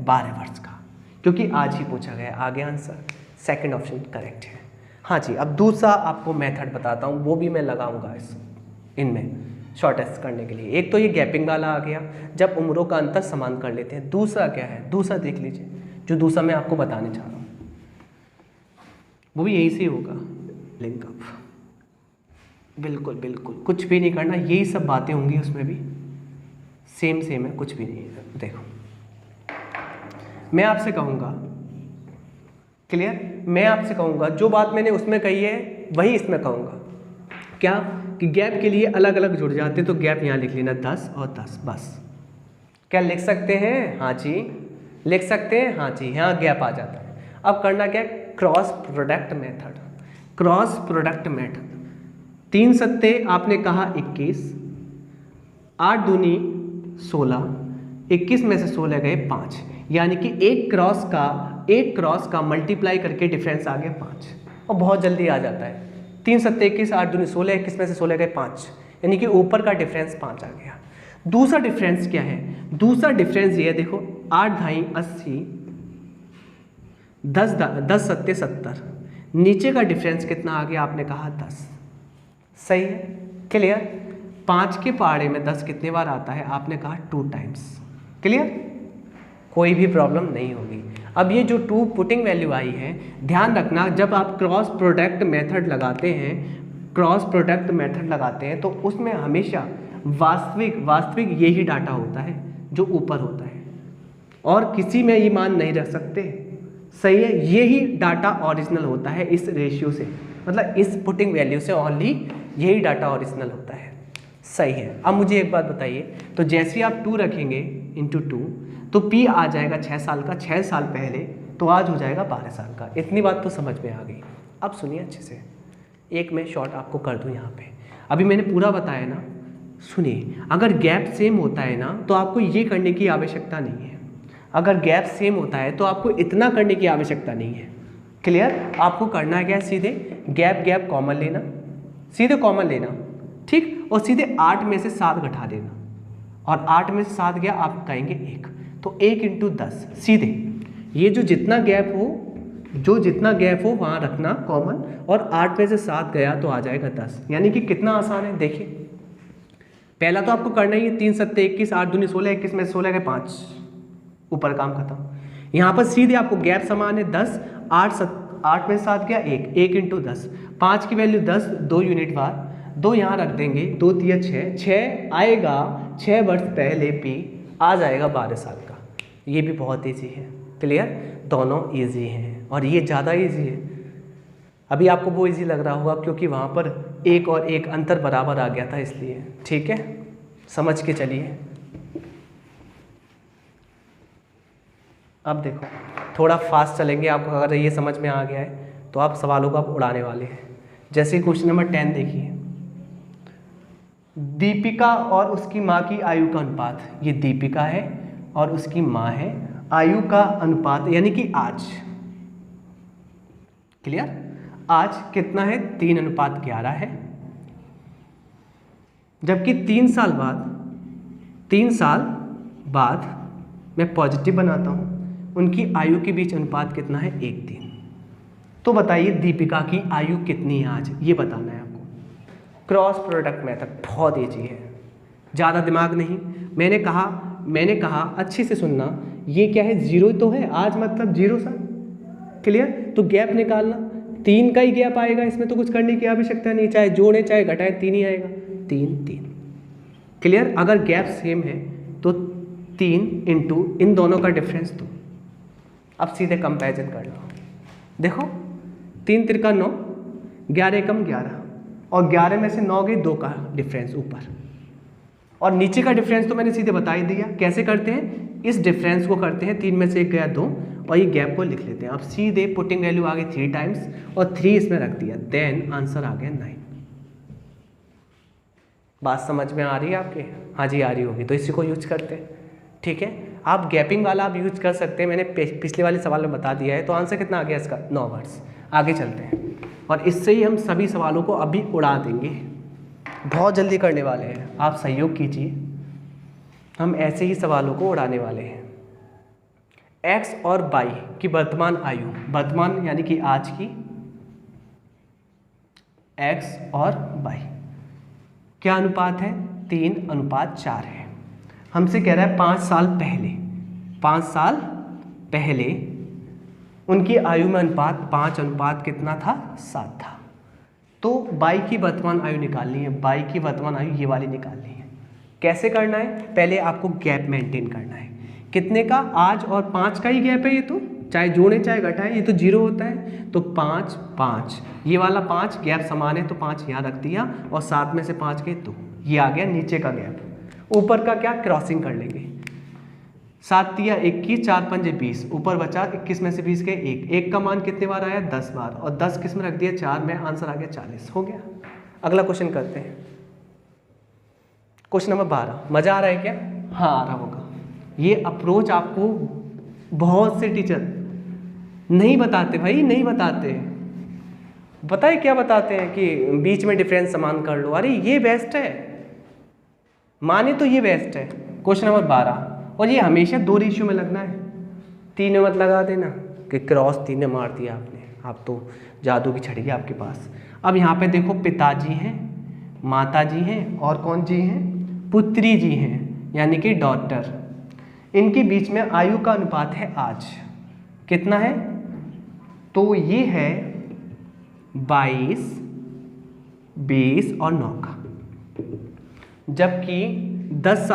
12 वर्ष का, क्योंकि आज ही पूछा गया। आगे आंसर सेकंड ऑप्शन करेक्ट है। हाँ जी, अब दूसरा आपको मेथड बताता हूँ, वो भी मैं लगाऊंगा इनमें शॉर्टेस्ट करने के लिए। एक तो ये गैपिंग वाला आ गया, जब उम्रों का अंतर समान कर लेते हैं। दूसरा क्या है, दूसरा देख लीजिए, जो दूसरा मैं आपको बताने चाह रहा हूँ वो भी यही से होगा, लिंक अप। बिल्कुल बिल्कुल कुछ भी नहीं करना, यही सब बातें होंगी उसमें भी, सेम है, कुछ भी नहीं है। देखो मैं आपसे कहूँगा, क्लियर, मैं आपसे कहूँगा जो बात मैंने उसमें कही है वही इसमें कहूँगा। क्या कि गैप के लिए अलग अलग जुड़ जाते, तो गैप यहाँ लिख लेना 10 और 10 बस। क्या लिख सकते हैं? हाँ जी लिख सकते हैं, हाँ जी, यहाँ गैप आ जाता है। अब करना क्या है? Cross product method. Cross product method, 3 सत्ते आपने कहा 21, 8 दूनी 16, 21 में से 16 गए 5, यानी कि एक क्रॉस का मल्टीप्लाई करके डिफरेंस आ गया 5, और बहुत जल्दी आ जाता है। 3 सत्ते 21, 8 दूनी 16, 21 में से 16 गए 5, यानी कि ऊपर का डिफरेंस 5 आ गया। दूसरा डिफरेंस क्या है? दूसरा डिफरेंस ये देखो, 8 ढाई 80, 10 सत्ते 70, नीचे का डिफरेंस कितना आ गया? आपने कहा 10। सही है, क्लियर? 5 के पहाड़े में 10 कितने बार आता है? आपने कहा 2 टाइम्स। क्लियर? कोई भी प्रॉब्लम नहीं होगी। अब ये जो 2 पुटिंग वैल्यू आई है, ध्यान रखना जब आप क्रॉस प्रोडक्ट मेथड लगाते हैं तो उसमें हमेशा वास्तविक यही डाटा होता है जो ऊपर होता है, और किसी में ये मान नहीं रख सकते। सही है, यही डाटा ओरिजिनल होता है इस रेशियो से, मतलब इस पुटिंग वैल्यू से ओनली यही डाटा ओरिजिनल होता है। सही है। अब मुझे एक बात बताइए, तो जैसे आप 2 रखेंगे इंटू 2 तो P आ जाएगा 6 साल का, 6 साल पहले, तो आज हो जाएगा 12 साल का। इतनी बात तो समझ में आ गई। अब सुनिए अच्छे से, एक मैं शॉर्ट आपको कर दूं यहाँ पे। अभी मैंने पूरा बताया ना, सुनिए, अगर गैप सेम होता है ना तो आपको ये करने की आवश्यकता नहीं है। अगर गैप सेम होता है तो आपको इतना करने की आवश्यकता नहीं है। क्लियर? आपको करना है क्या? सीधे गैप कॉमन लेना, सीधे कॉमन लेना, ठीक, और सीधे 8 में से 7 घटा देना, और 8 में से 7 गया आप कहेंगे 1, तो 1 इंटू 10, सीधे ये जो जितना गैप हो वहाँ रखना कॉमन, और 8 में से 7 गया तो आ जाएगा 10, यानी कि कितना आसान है। देखिए पहला तो आपको करना ही है, 3 सत्ते 21, 8 दूनी 16, 21 में से 16 गए 5, ऊपर काम खत्म। यहाँ पर सीधे आपको गैप समान है 10, 8 में से 7 गया 1 इंटू 10, 5 की वैल्यू 10, 2 यूनिट बार, 2 यहाँ रख देंगे, 2 तिया 6 आएगा, 6 वर्ष पहले P आ जाएगा 12 साल का। ये भी बहुत ईजी है। क्लियर? दोनों ईजी हैं, और ये ज़्यादा ईजी है। अभी आपको वो ईजी लग रहा होगा क्योंकि वहाँ पर 1 और 1 अंतर बराबर आ गया था, इसलिए। ठीक है, समझ के चलिए। अब देखो थोड़ा फास्ट चलेंगे, आपको अगर ये समझ में आ गया है तो आप सवालों को आप उड़ाने वाले हैं। जैसे क्वेश्चन नंबर 10 देखिए, दीपिका और उसकी माँ की आयु का अनुपात। ये दीपिका है और उसकी माँ है, आयु का अनुपात यानी कि आज। क्लियर? आज कितना है? 3:11 है। जबकि 3 साल बाद मैं पॉजिटिव बनाता हूँ, उनकी आयु के बीच अनुपात कितना है? 1:3। तो बताइए दीपिका की आयु कितनी है आज, ये बताना है आपको। क्रॉस प्रोडक्ट मेथड बहुत ईजी है, ज़्यादा दिमाग नहीं। मैंने कहा अच्छे से सुनना, ये क्या है? 0 तो है, आज मतलब 0 साल। क्लियर? तो गैप निकालना, 3 का ही गैप आएगा, इसमें तो कुछ करने की आवश्यकता नहीं, चाहे जोड़े चाहे घटाए 3 ही आएगा, 3। क्लियर? अगर गैप सेम है तो 3 इंटू इन दोनों का डिफरेंस 2। अब सीधे कंपैरिजन कर लो। देखो 3 तिरका 9, 11 कम 11, और 11 में से 9 गई, 2 का डिफरेंस ऊपर, और नीचे का डिफरेंस तो मैंने सीधे बता ही दिया। कैसे करते हैं? इस डिफरेंस को करते हैं, 3 में से 1 गया 2, और ये गैप को लिख लेते हैं। अब सीधे पुटिंग वैल्यू आ गई 3 टाइम्स, और 3 इसमें रख दिया, देन आंसर आ गया 9। बात समझ में आ रही है आपके? हाँ जी आ रही होगी, तो इसी को यूज करते हैं। ठीक है, आप गैपिंग वाला आप यूज कर सकते हैं, मैंने पिछले वाले सवाल में बता दिया है। तो आंसर कितना आ गया इसका? 9 वर्ष। आगे चलते हैं, और इससे ही हम सभी सवालों को अभी उड़ा देंगे, बहुत जल्दी करने वाले हैं। आप सहयोग कीजिए, हम ऐसे ही सवालों को उड़ाने वाले हैं। x और y की वर्तमान आयु, वर्तमान यानी कि आज की, x और y क्या अनुपात है? 3:4 है। हमसे कह रहा है 5 साल पहले उनकी आयु में अनुपात 5 कितना था? 7 था। तो y की वर्तमान आयु निकालनी है, y की वर्तमान आयु ये वाली निकालनी है। कैसे करना है? पहले आपको गैप मेंटेन करना है। कितने का? आज और 5 का ही गैप है, ये तो चाहे जोड़े चाहे घटाएं, ये तो 0 होता है। तो 5 5, ये वाला 5 गैप समान है तो 5 यहाँ रख दिया और 7 में से 5 गए 2, ये आ गया नीचे का गैप। ऊपर का क्या क्रॉसिंग कर लेंगे, 7 दिया 21, 4 पंजे 20, ऊपर बचा 21 में से 20 गए 1, 1 का मान कितने बार आया 10 बार, और 10 किस में रख दिया 4 में, आंसर आ गया 40। हो गया। अगला क्वेश्चन करते हैं, क्वेश्चन नंबर 12। मजा आ रहा है क्या? हाँ आ रहा होगा। ये अप्रोच आपको बहुत से टीचर नहीं बताते भाई, नहीं बताते। पता है क्या बताते हैं कि बीच में डिफरेंस समान कर लो, अरे ये बेस्ट है, माने तो ये बेस्ट है। क्वेश्चन नंबर 12, और ये हमेशा 2 रेशियो में लगना है, 3 में मत लगा देना कि क्रॉस 3 ने मार दिया आपने, आप तो जादू की छड़ी है आपके पास। अब यहाँ पे देखो पिताजी हैं, माताजी हैं और कौन जी हैं, पुत्री जी हैं, यानी कि डॉटर। इनके बीच में आयु का अनुपात है आज कितना है, तो ये है 22, 20 और 9 का। जबकि 10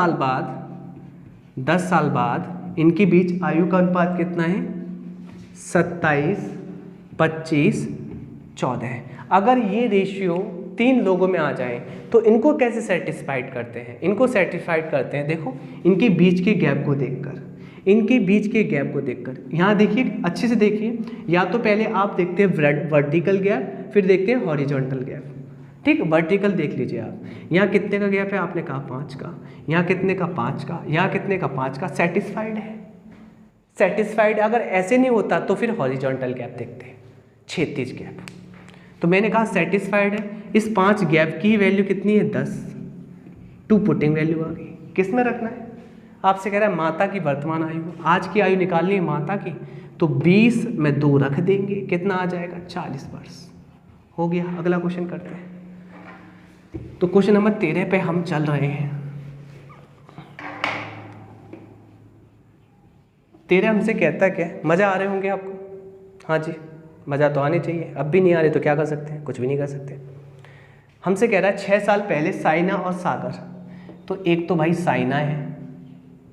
साल बाद इनके बीच आयु का अनुपात कितना है, 27, 25, 14 है। अगर ये रेशियो 3 लोगों में आ जाए तो इनको कैसे सेटिस्फाइड करते हैं, इनको सेटिस्फाइड करते हैं देखो इनके बीच के गैप को देखकर, इनके बीच के गैप को देखकर। यहाँ देखिए अच्छे से देखिए, या तो पहले आप देखते हैं वर्टिकल गैप, फिर देखते हैं हॉरिजॉन्टल गैप। ठीक, वर्टिकल देख लीजिए आप, यहाँ कितने का गैप है, आपने कहा 5 का, यहाँ कितने का 5 का, यहाँ कितने का 5 का, सेटिस्फाइड है, सेटिस्फाइड। अगर ऐसे नहीं होता तो फिर हॉरिजॉन्टल गैप देखते हैं, क्षैतिज गैप। तो मैंने कहा सेटिस्फाइड है। इस 5 गैप की वैल्यू कितनी है 10, 2 पुटिंग वैल्यू आ गई। किस में रखना है, आपसे कह रहा है माता की वर्तमान आयु, आज की आयु निकालनी है माता की, तो 20 में 2 रख देंगे, कितना आ जाएगा 40 वर्ष। हो गया। अगला क्वेश्चन करते हैं। तो क्वेश्चन नंबर 13 पे हम चल रहे हैं। 13 हमसे कहता है क्या, मज़ा आ रहे होंगे आपको? हाँ जी, मज़ा तो आनी चाहिए। अब भी नहीं आ रही तो क्या कर सकते हैं, कुछ भी नहीं कर सकते। हमसे कह रहा है 6 साल पहले साइना और सागर, तो एक तो भाई साइना है,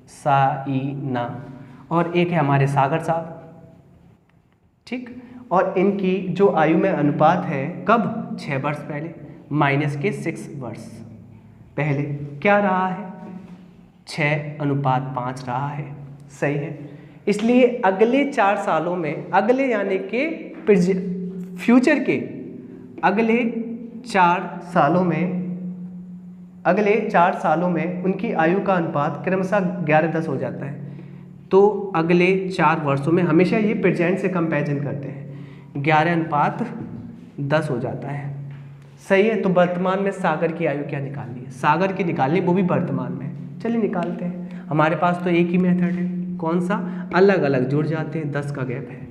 साइना, और एक है हमारे सागर साहब, ठीक। और इनकी जो आयु में अनुपात है कब, 6 वर्ष पहले, -6 वर्ष पहले क्या रहा है, 6:5 रहा है। सही है। इसलिए अगले 4 सालों में, अगले यानी कि फ्यूचर के अगले 4 सालों में उनकी आयु का अनुपात क्रमशः 11-10 हो जाता है। तो अगले 4 वर्षों में हमेशा ये प्रेजेंट से कंपैरिजन करते हैं, 11:10 हो जाता है। सही है। तो वर्तमान में सागर की आयु क्या निकालनी है, सागर की निकालनी, वो भी वर्तमान में। चलिए निकालते हैं। हमारे पास तो एक ही मेथड है, कौन सा, अलग अलग जुड़ जाते हैं। 10 का गैप है,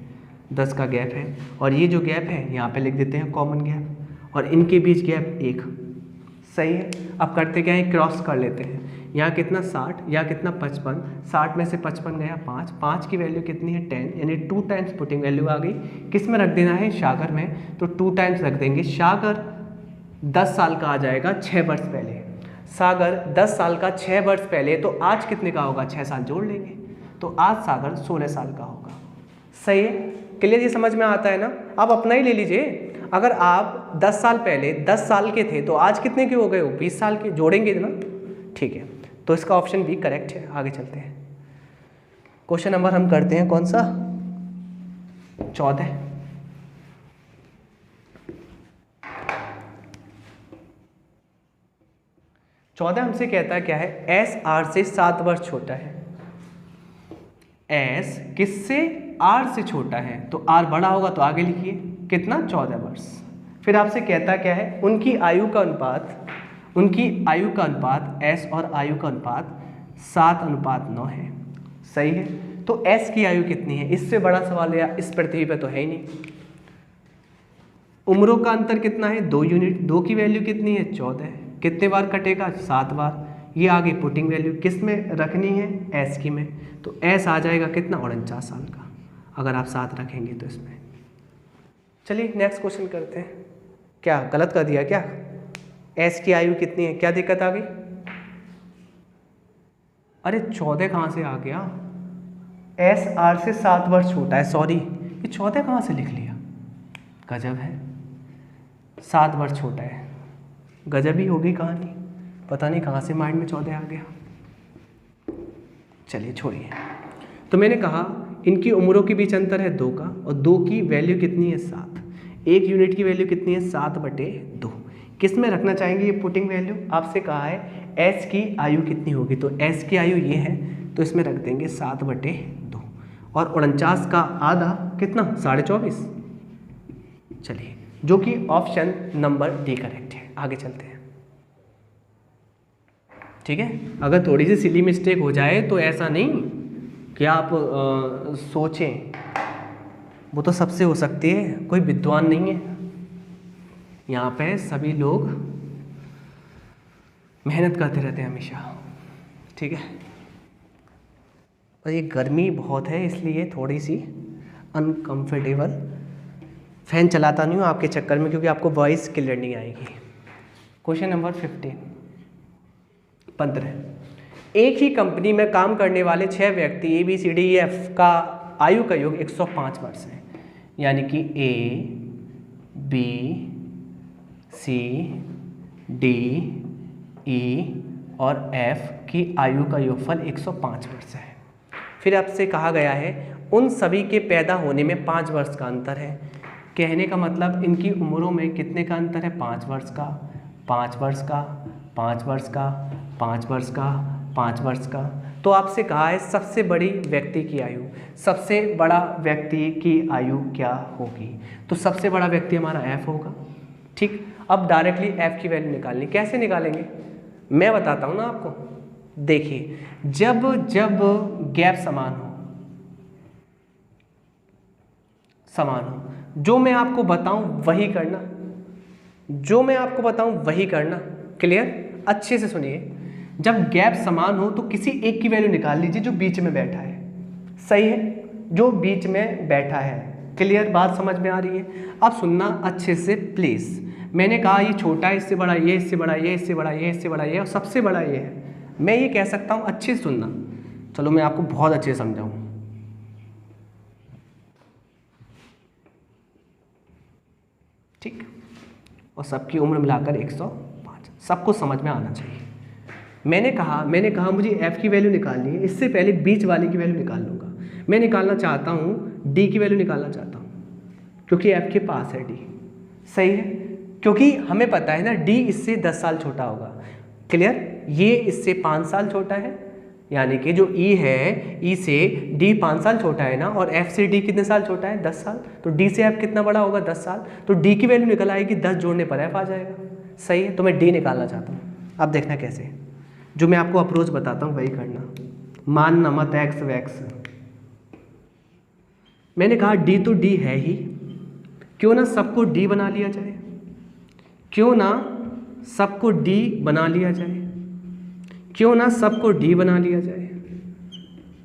10 का गैप है, और ये जो गैप है यहाँ पे लिख देते हैं कॉमन गैप, और इनके बीच गैप 1। सही है। अब करते क्या है, क्रॉस कर लेते हैं। यहाँ कितना 60, यहाँ कितना 55, 60 में से 55 गया 5, 5 की वैल्यू कितनी है 10, यानी 2 टाइम्स पुटिंग वैल्यू आ गई। किस में रख देना है, सागर में, तो 2 टाइम्स रख देंगे। सागर 10 साल का आ जाएगा 6 वर्ष पहले, सागर 10 साल का 6 वर्ष पहले, तो आज कितने का होगा, 6 साल जोड़ लेंगे, तो आज सागर 16 साल का होगा। सही है। क्लियर, ये समझ में आता है ना। आप अपना ही ले लीजिए, अगर आप 10 साल पहले 10 साल के थे तो आज कितने के हो गए हो, 20 साल के, जोड़ेंगे ना। ठीक है, तो इसका ऑप्शन बी करेक्ट है। आगे चलते हैं। क्वेश्चन नंबर हम करते हैं कौन सा, 14। हमसे कहता है क्या है, एस आर से 7 वर्ष छोटा है। एस किससे, आर से छोटा है, तो आर बड़ा होगा तो आगे लिखिए कितना, 14 वर्ष। फिर आपसे कहता क्या है, उनकी आयु का अनुपात एस और आयु का अनुपात 7:9 है। सही है। तो एस की आयु कितनी है, इससे बड़ा सवाल या इस पृथ्वी पे तो है ही नहीं। उम्रों का अंतर कितना है, 2 यूनिट, 2 की वैल्यू कितनी है 14, कितने बार कटेगा 7 बार। ये आगे पुटिंग वैल्यू किस में रखनी है, एस की में, तो एस आ जाएगा कितना 49 साल का, अगर आप 7 रखेंगे तो इसमें। चलिए नेक्स्ट क्वेश्चन करते हैं। क्या गलत कर दिया क्या, एस की आयु कितनी है, क्या दिक्कत आ गई, अरे 14 कहाँ से आ गया, SR से 7 वर्ष छोटा है। सॉरी, ये 14 कहाँ से लिख लिया, गजब है, 7 वर्ष छोटा है, गजब ही होगी कहानी, पता नहीं कहाँ से माइंड में 14 आ गया। चलिए छोड़िए। तो मैंने कहा इनकी उम्रों के बीच अंतर है 2 का, और 2 की वैल्यू कितनी है 7। एक यूनिट की वैल्यू कितनी है 7/2। किस में रखना चाहेंगे ये पुटिंग वैल्यू? आपसे कहा है S की आयु कितनी होगी, तो S की आयु ये है, तो इसमें रख देंगे 7/2, और 49 का आधा कितना 24.5। चलिए, जो कि ऑप्शन नंबर डी करेक्ट है। आगे चलते हैं। ठीक है, अगर थोड़ी सी सिली मिस्टेक हो जाए तो ऐसा नहीं कि आप सोचें, वो तो सबसे हो सकती है, कोई विद्वान नहीं है यहाँ पे, सभी लोग मेहनत करते रहते हैं हमेशा। ठीक है, और ये गर्मी बहुत है इसलिए थोड़ी सी अनकंफर्टेबल, फैन चलाता नहीं हूँ आपके चक्कर में, क्योंकि आपको वॉइस क्लियर नहीं आएगी। Question number 15। एक ही कंपनी में काम करने वाले 6 व्यक्ति ABCDEF का आयु का योग 105 वर्ष है, यानी कि ABCDE और F की आयु का योगफल 105 वर्ष है। फिर आपसे कहा गया है उन सभी के पैदा होने में 5 वर्ष का अंतर है। कहने का मतलब इनकी उम्रों में कितने का अंतर है? 5 वर्ष का, 5 वर्ष का, 5 वर्ष का, 5 वर्ष का, 5 वर्ष का। तो आपसे कहा है सबसे बड़ी व्यक्ति की आयु, सबसे बड़ा व्यक्ति की आयु क्या होगी? तो सबसे बड़ा व्यक्ति हमारा F होगा। ठीक, अब डायरेक्टली F की वैल्यू निकालनी, कैसे निकालेंगे मैं बताता हूँ ना आपको। देखिए, जब जब गैप समान हो, जो मैं आपको बताऊं वही करना, जो मैं आपको बताऊं वही करना। क्लियर? अच्छे से सुनिए, जब गैप समान हो तो किसी एक की वैल्यू निकाल लीजिए जो बीच में बैठा है। सही है, जो बीच में बैठा है। क्लियर? बात समझ में आ रही है? अब सुनना अच्छे से प्लीज। मैंने कहा ये छोटा है, इससे बड़ा ये, इससे बड़ा ये, इससे बड़ा ये, इससे बड़ा ये, और सबसे बड़ा ये है। मैं ये कह सकता हूं, अच्छे से सुनना। चलो मैं आपको बहुत अच्छे से समझाऊं। ठीक, और सबकी उम्र मिलाकर 105, सबको समझ में आना चाहिए। मैंने कहा मुझे F की वैल्यू निकालनी है, इससे पहले बीच वाले की वैल्यू निकाल लूँगा। मैं निकालना चाहता हूँ D की वैल्यू निकालना चाहता हूँ, क्योंकि F के पास है D। सही है, क्योंकि हमें पता है ना D इससे 10 साल छोटा होगा। क्लियर? ये इससे 5 साल छोटा है, यानी कि जो E है, E से D 5 साल छोटा है ना, और F से D कितने साल छोटा है? 10 साल। तो D से F कितना बड़ा होगा? 10 साल। तो D की वैल्यू निकल आएगी, 10 जोड़ने पर F आ जाएगा। सही है, तो मैं D निकालना चाहता हूँ। अब देखना कैसे, जो मैं आपको अप्रोच बताता हूँ वही करना, मानना मत एक्स वैक्स। मैंने कहा D तो D है ही, क्यों ना सबको D बना लिया जाए, क्यों ना सबको D बना लिया जाए, क्यों ना सबको D बना लिया जाए,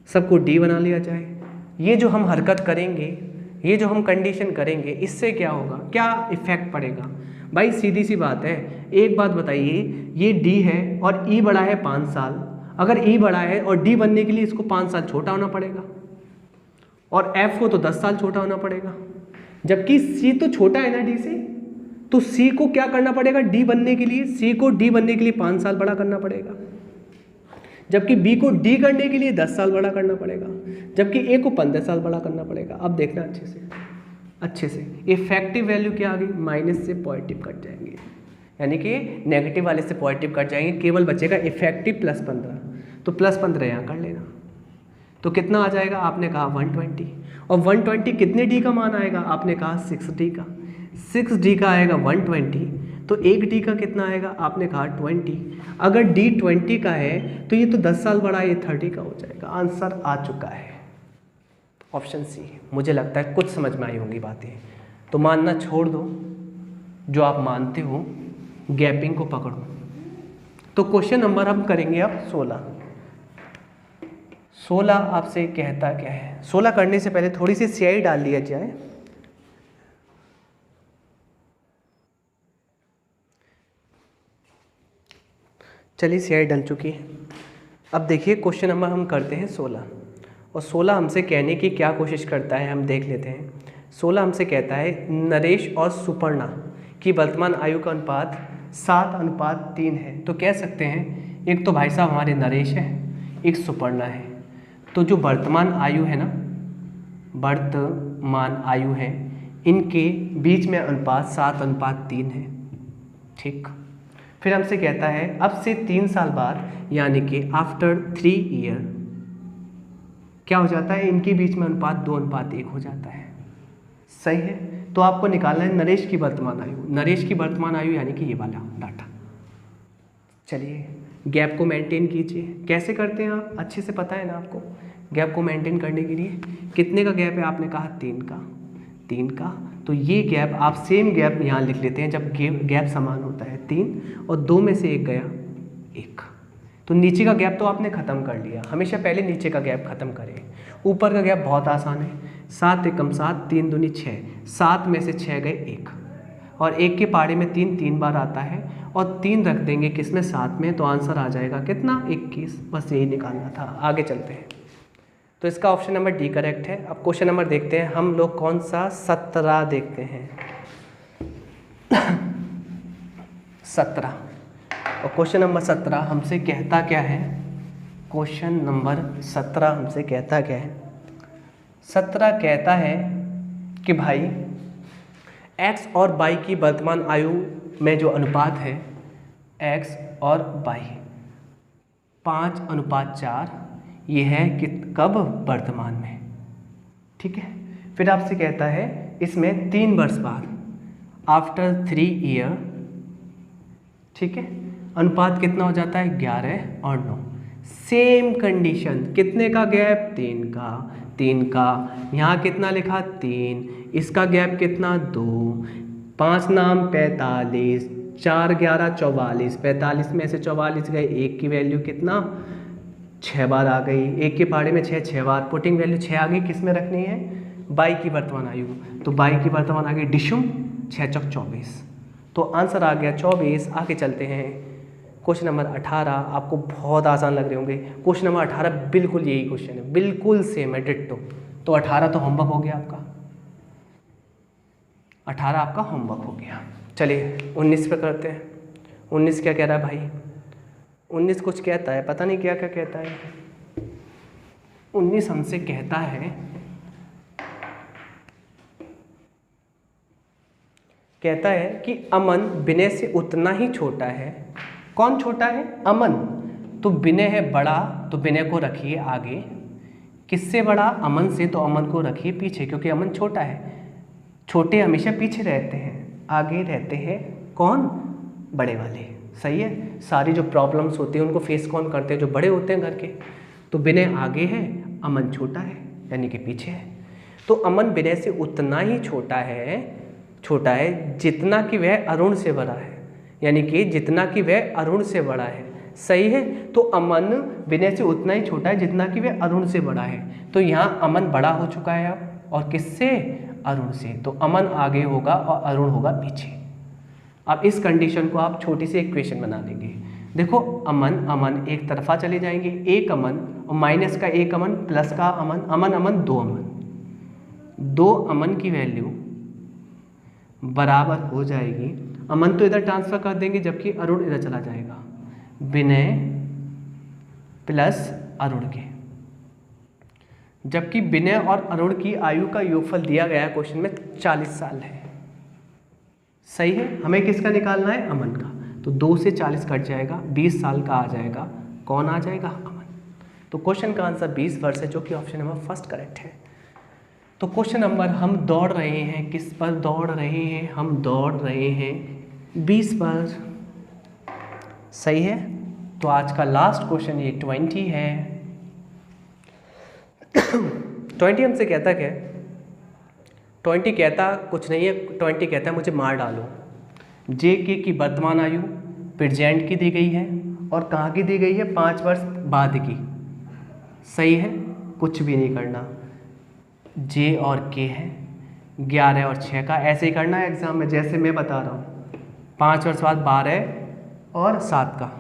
सबको D बना लिया जाए। ये जो हम हरकत करेंगे, ये जो हम कंडीशन करेंगे, इससे क्या होगा, क्या इफेक्ट पड़ेगा? भाई सीधी सी बात है, एक बात बताइए, ये D है और E बड़ा है 5 साल। अगर E बड़ा है और D बनने के लिए इसको 5 साल छोटा होना पड़ेगा, और F को तो 10 साल छोटा होना पड़ेगा, जबकि C तो छोटा है ना D से। तो C को क्या करना पड़ेगा D बनने के लिए? C को D बनने के लिए 5 साल बड़ा करना पड़ेगा, जबकि B को D करने के लिए 10 साल बड़ा करना पड़ेगा, जबकि A को 15 साल बड़ा करना पड़ेगा। अब देखना अच्छे से इफेक्टिव वैल्यू क्या आ गई? माइनस से पॉजिटिव कट जाएंगे, यानी कि नेगेटिव वाले से पॉजिटिव कट जाएंगे, केवल बचेगा इफेक्टिव +15। तो +15 यहाँ कर लेना, तो कितना आ जाएगा? आपने कहा 120, और 120 कितने D का मान आएगा? आपने कहा 6D का। 6D का आएगा 120, तो 1D का कितना आएगा? आपने कहा 20। अगर D 20 का है तो ये तो 10 साल बड़ा है, ये 30 का हो जाएगा। आंसर आ चुका है ऑप्शन सी। मुझे लगता है कुछ समझ में आई होंगी बातें, तो मानना छोड़ दो, जो आप मानते हो गैपिंग को पकड़ो। तो क्वेश्चन नंबर हम करेंगे अब 16 आपसे कहता क्या है? 16 करने से पहले थोड़ी सी स्याही डाल लिया जाए। चलिए स्याही डल चुकी है। अब देखिए क्वेश्चन नंबर हम करते हैं 16, और 16 हमसे कहने की क्या कोशिश करता है हम देख लेते हैं। 16 हमसे कहता है नरेश और सुपर्णा की वर्तमान आयु का अनुपात 7:3 है। तो कह सकते हैं एक तो भाई साहब हमारे नरेश है, एक सुपर्णा है, तो जो वर्तमान आयु है ना, वर्तमान आयु है, इनके बीच में अनुपात 7:3 है। ठीक, फिर हमसे कहता है अब से 3 साल बाद यानी कि आफ्टर 3 ईयर क्या हो जाता है, इनके बीच में अनुपात 2:1 हो जाता है। सही है, तो आपको निकालना है नरेश की वर्तमान आयु। नरेश की वर्तमान आयु यानी कि ये वाला डाटा। चलिए गैप को मेंटेन कीजिए। कैसे करते हैं आप, अच्छे से पता है ना आपको। गैप को मेंटेन करने के लिए कितने का गैप है, आपने कहा 3 का। तो ये गैप आप सेम गैप यहाँ लिख लेते हैं जब गैप समान होता है 3 और 2 में से 1 गया 1। तो नीचे का गैप तो आपने ख़त्म कर लिया, हमेशा पहले नीचे का गैप ख़त्म करें। ऊपर का गैप बहुत आसान है, 7 एकम 7, 3 दूनी 6, 7 में से 6 गए 1 और 1 के पाड़े में 3 बार आता है और 3 रख देंगे किसमें, 7 में, तो आंसर आ जाएगा कितना, 21। बस यही निकालना था। आगे चलते हैं। तो इसका ऑप्शन नंबर डी करेक्ट है। अब क्वेश्चन नंबर देखते हैं हम लोग, कौन सा, 17 देखते हैं। 17 और क्वेश्चन नंबर 17 हमसे कहता क्या है, क्वेश्चन नंबर 17 हमसे कहता क्या है। 17 कहता है कि भाई x और y की वर्तमान आयु में जो अनुपात है, x और y 5:4 ये है कि कब, वर्तमान में। ठीक है, फिर आपसे कहता है इसमें 3 वर्ष बाद आफ्टर 3 ईयर, ठीक है, अनुपात कितना हो जाता है, 11 और 9। सेम कंडीशन, कितने का गैप, 3 का। यहाँ कितना लिखा, 3, इसका गैप कितना, 2, 5 नाम 45, 4 11 44, 45 में से 44 गए, 1 की वैल्यू कितना, 6 बार आ गई। 1 के पाड़े में 6 बार, पुटिंग वैल्यू 6 आ गई। किस में रखनी है, बाई की वर्तमान आयु। तो बाई की वर्तमान आ गई डिशुम 6 चौक 24, तो आंसर आ गया 24। आगे चलते हैं क्वेश्चन नंबर 18। आपको बहुत आसान लग रहे होंगे। क्वेश्चन नंबर 18 बिल्कुल यही क्वेश्चन है, बिल्कुल सेम है, डिट्टो। तो 18 तो होमवर्क हो गया आपका, 18 आपका होमवर्क हो गया। चलिए 19 पे करते हैं। 19 क्या कह रहा है भाई, 19 कुछ कहता है, पता नहीं क्या क्या कहता है। 19 हमसे कहता है, कि अमन विनय से उतना ही छोटा है। कौन छोटा है, अमन। तो विनय है बड़ा, तो विनय को रखिए आगे। किससे बड़ा, अमन से, तो अमन को रखिए पीछे, क्योंकि अमन छोटा है। छोटे हमेशा पीछे रहते हैं, आगे रहते हैं कौन, बड़े वाले। सही है, सारी जो प्रॉब्लम्स होती हैं उनको फेस कौन करते हैं, जो बड़े होते हैं घर के। तो विनय आगे है, अमन छोटा है, यानी कि पीछे है। तो अमन विनय से उतना ही छोटा है जितना कि वह अरुण से बड़ा है, यानी कि जितना कि वह अरुण से बड़ा है। सही है, तो अमन विनय से उतना ही छोटा है जितना कि वह अरुण से बड़ा है। तो यहाँ अमन बड़ा हो चुका है अब, और किससे, अरुण से। तो अमन आगे होगा और अरुण होगा पीछे। अब इस कंडीशन को आप छोटी सी इक्वेशन बना देंगे। देखो अमन एक तरफा चले जाएंगे, एक अमन और माइनस का एक अमन प्लस का अमन 2 अमन। 2 अमन की वैल्यू बराबर हो जाएगी, अमन तो इधर ट्रांसफर कर देंगे जबकि अरुण इधर चला जाएगा, विनय प्लस अरुण के। जबकि विनय और अरुण की आयु का योगफल दिया गया है क्वेश्चन में 40 साल है। सही है, हमें किसका निकालना है, अमन का। तो 2 से 40 कट जाएगा, 20 साल का आ जाएगा। कौन आ जाएगा, अमन। तो क्वेश्चन का आंसर 20 वर्ष है, जो कि ऑप्शन नंबर फर्स्ट करेक्ट है। तो क्वेश्चन नंबर, हम दौड़ रहे हैं, किस पर दौड़ रहे हैं, हम दौड़ रहे हैं 20 पर। सही है, तो आज का लास्ट क्वेश्चन ये 20 है। 20 हमसे कहता क्या है, 20 कहता कुछ नहीं है, 20 कहता है मुझे मार डालो। जे के की वर्तमान आयु प्रेजेंट की दी गई है और कहाँ की दी गई है, 5 वर्ष बाद की। सही है, कुछ भी नहीं करना। जे और के है, 11 और 6 का ऐसे ही करना है एग्जाम में, जैसे मैं बता रहा हूँ। 5 वर्ष बाद 12 और 7 का।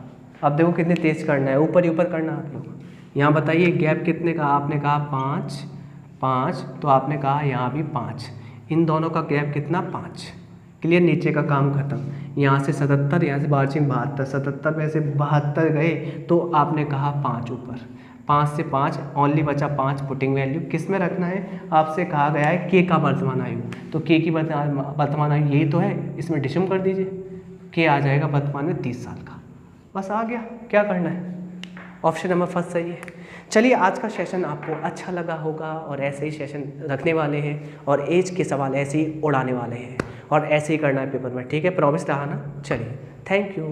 अब देखो कितने तेज करना है, ऊपर ही ऊपर करना आप लोग। यहाँ बताइए गैप कितने का, आपने कहा 5 5, तो आपने कहा यहाँ भी 5, इन दोनों का गैप कितना 5। क्लियर, नीचे का काम खत्म। यहाँ से 77, यहाँ से 12 72, 77 में से 72 गए तो आपने कहा 5 ऊपर, 5 से 5 ओनली बचा 5 पुटिंग वैल्यू किस में रखना है, आपसे कहा गया है के का वर्तमान आयु, तो के की वर्तमान आयु यही तो है, इसमें डिशम कर दीजिए, के आ जाएगा वर्तमान में 30 साल का, बस आ गया। क्या करना है, ऑप्शन नंबर फर्स्ट सही है। चलिए आज का सेशन आपको अच्छा लगा होगा और ऐसे ही सेशन रखने वाले हैं और एज के सवाल ऐसे ही उड़ाने वाले हैं और ऐसे ही करना है पेपर में, ठीक है, प्रॉमिस रहा ना। चलिए, थैंक यू।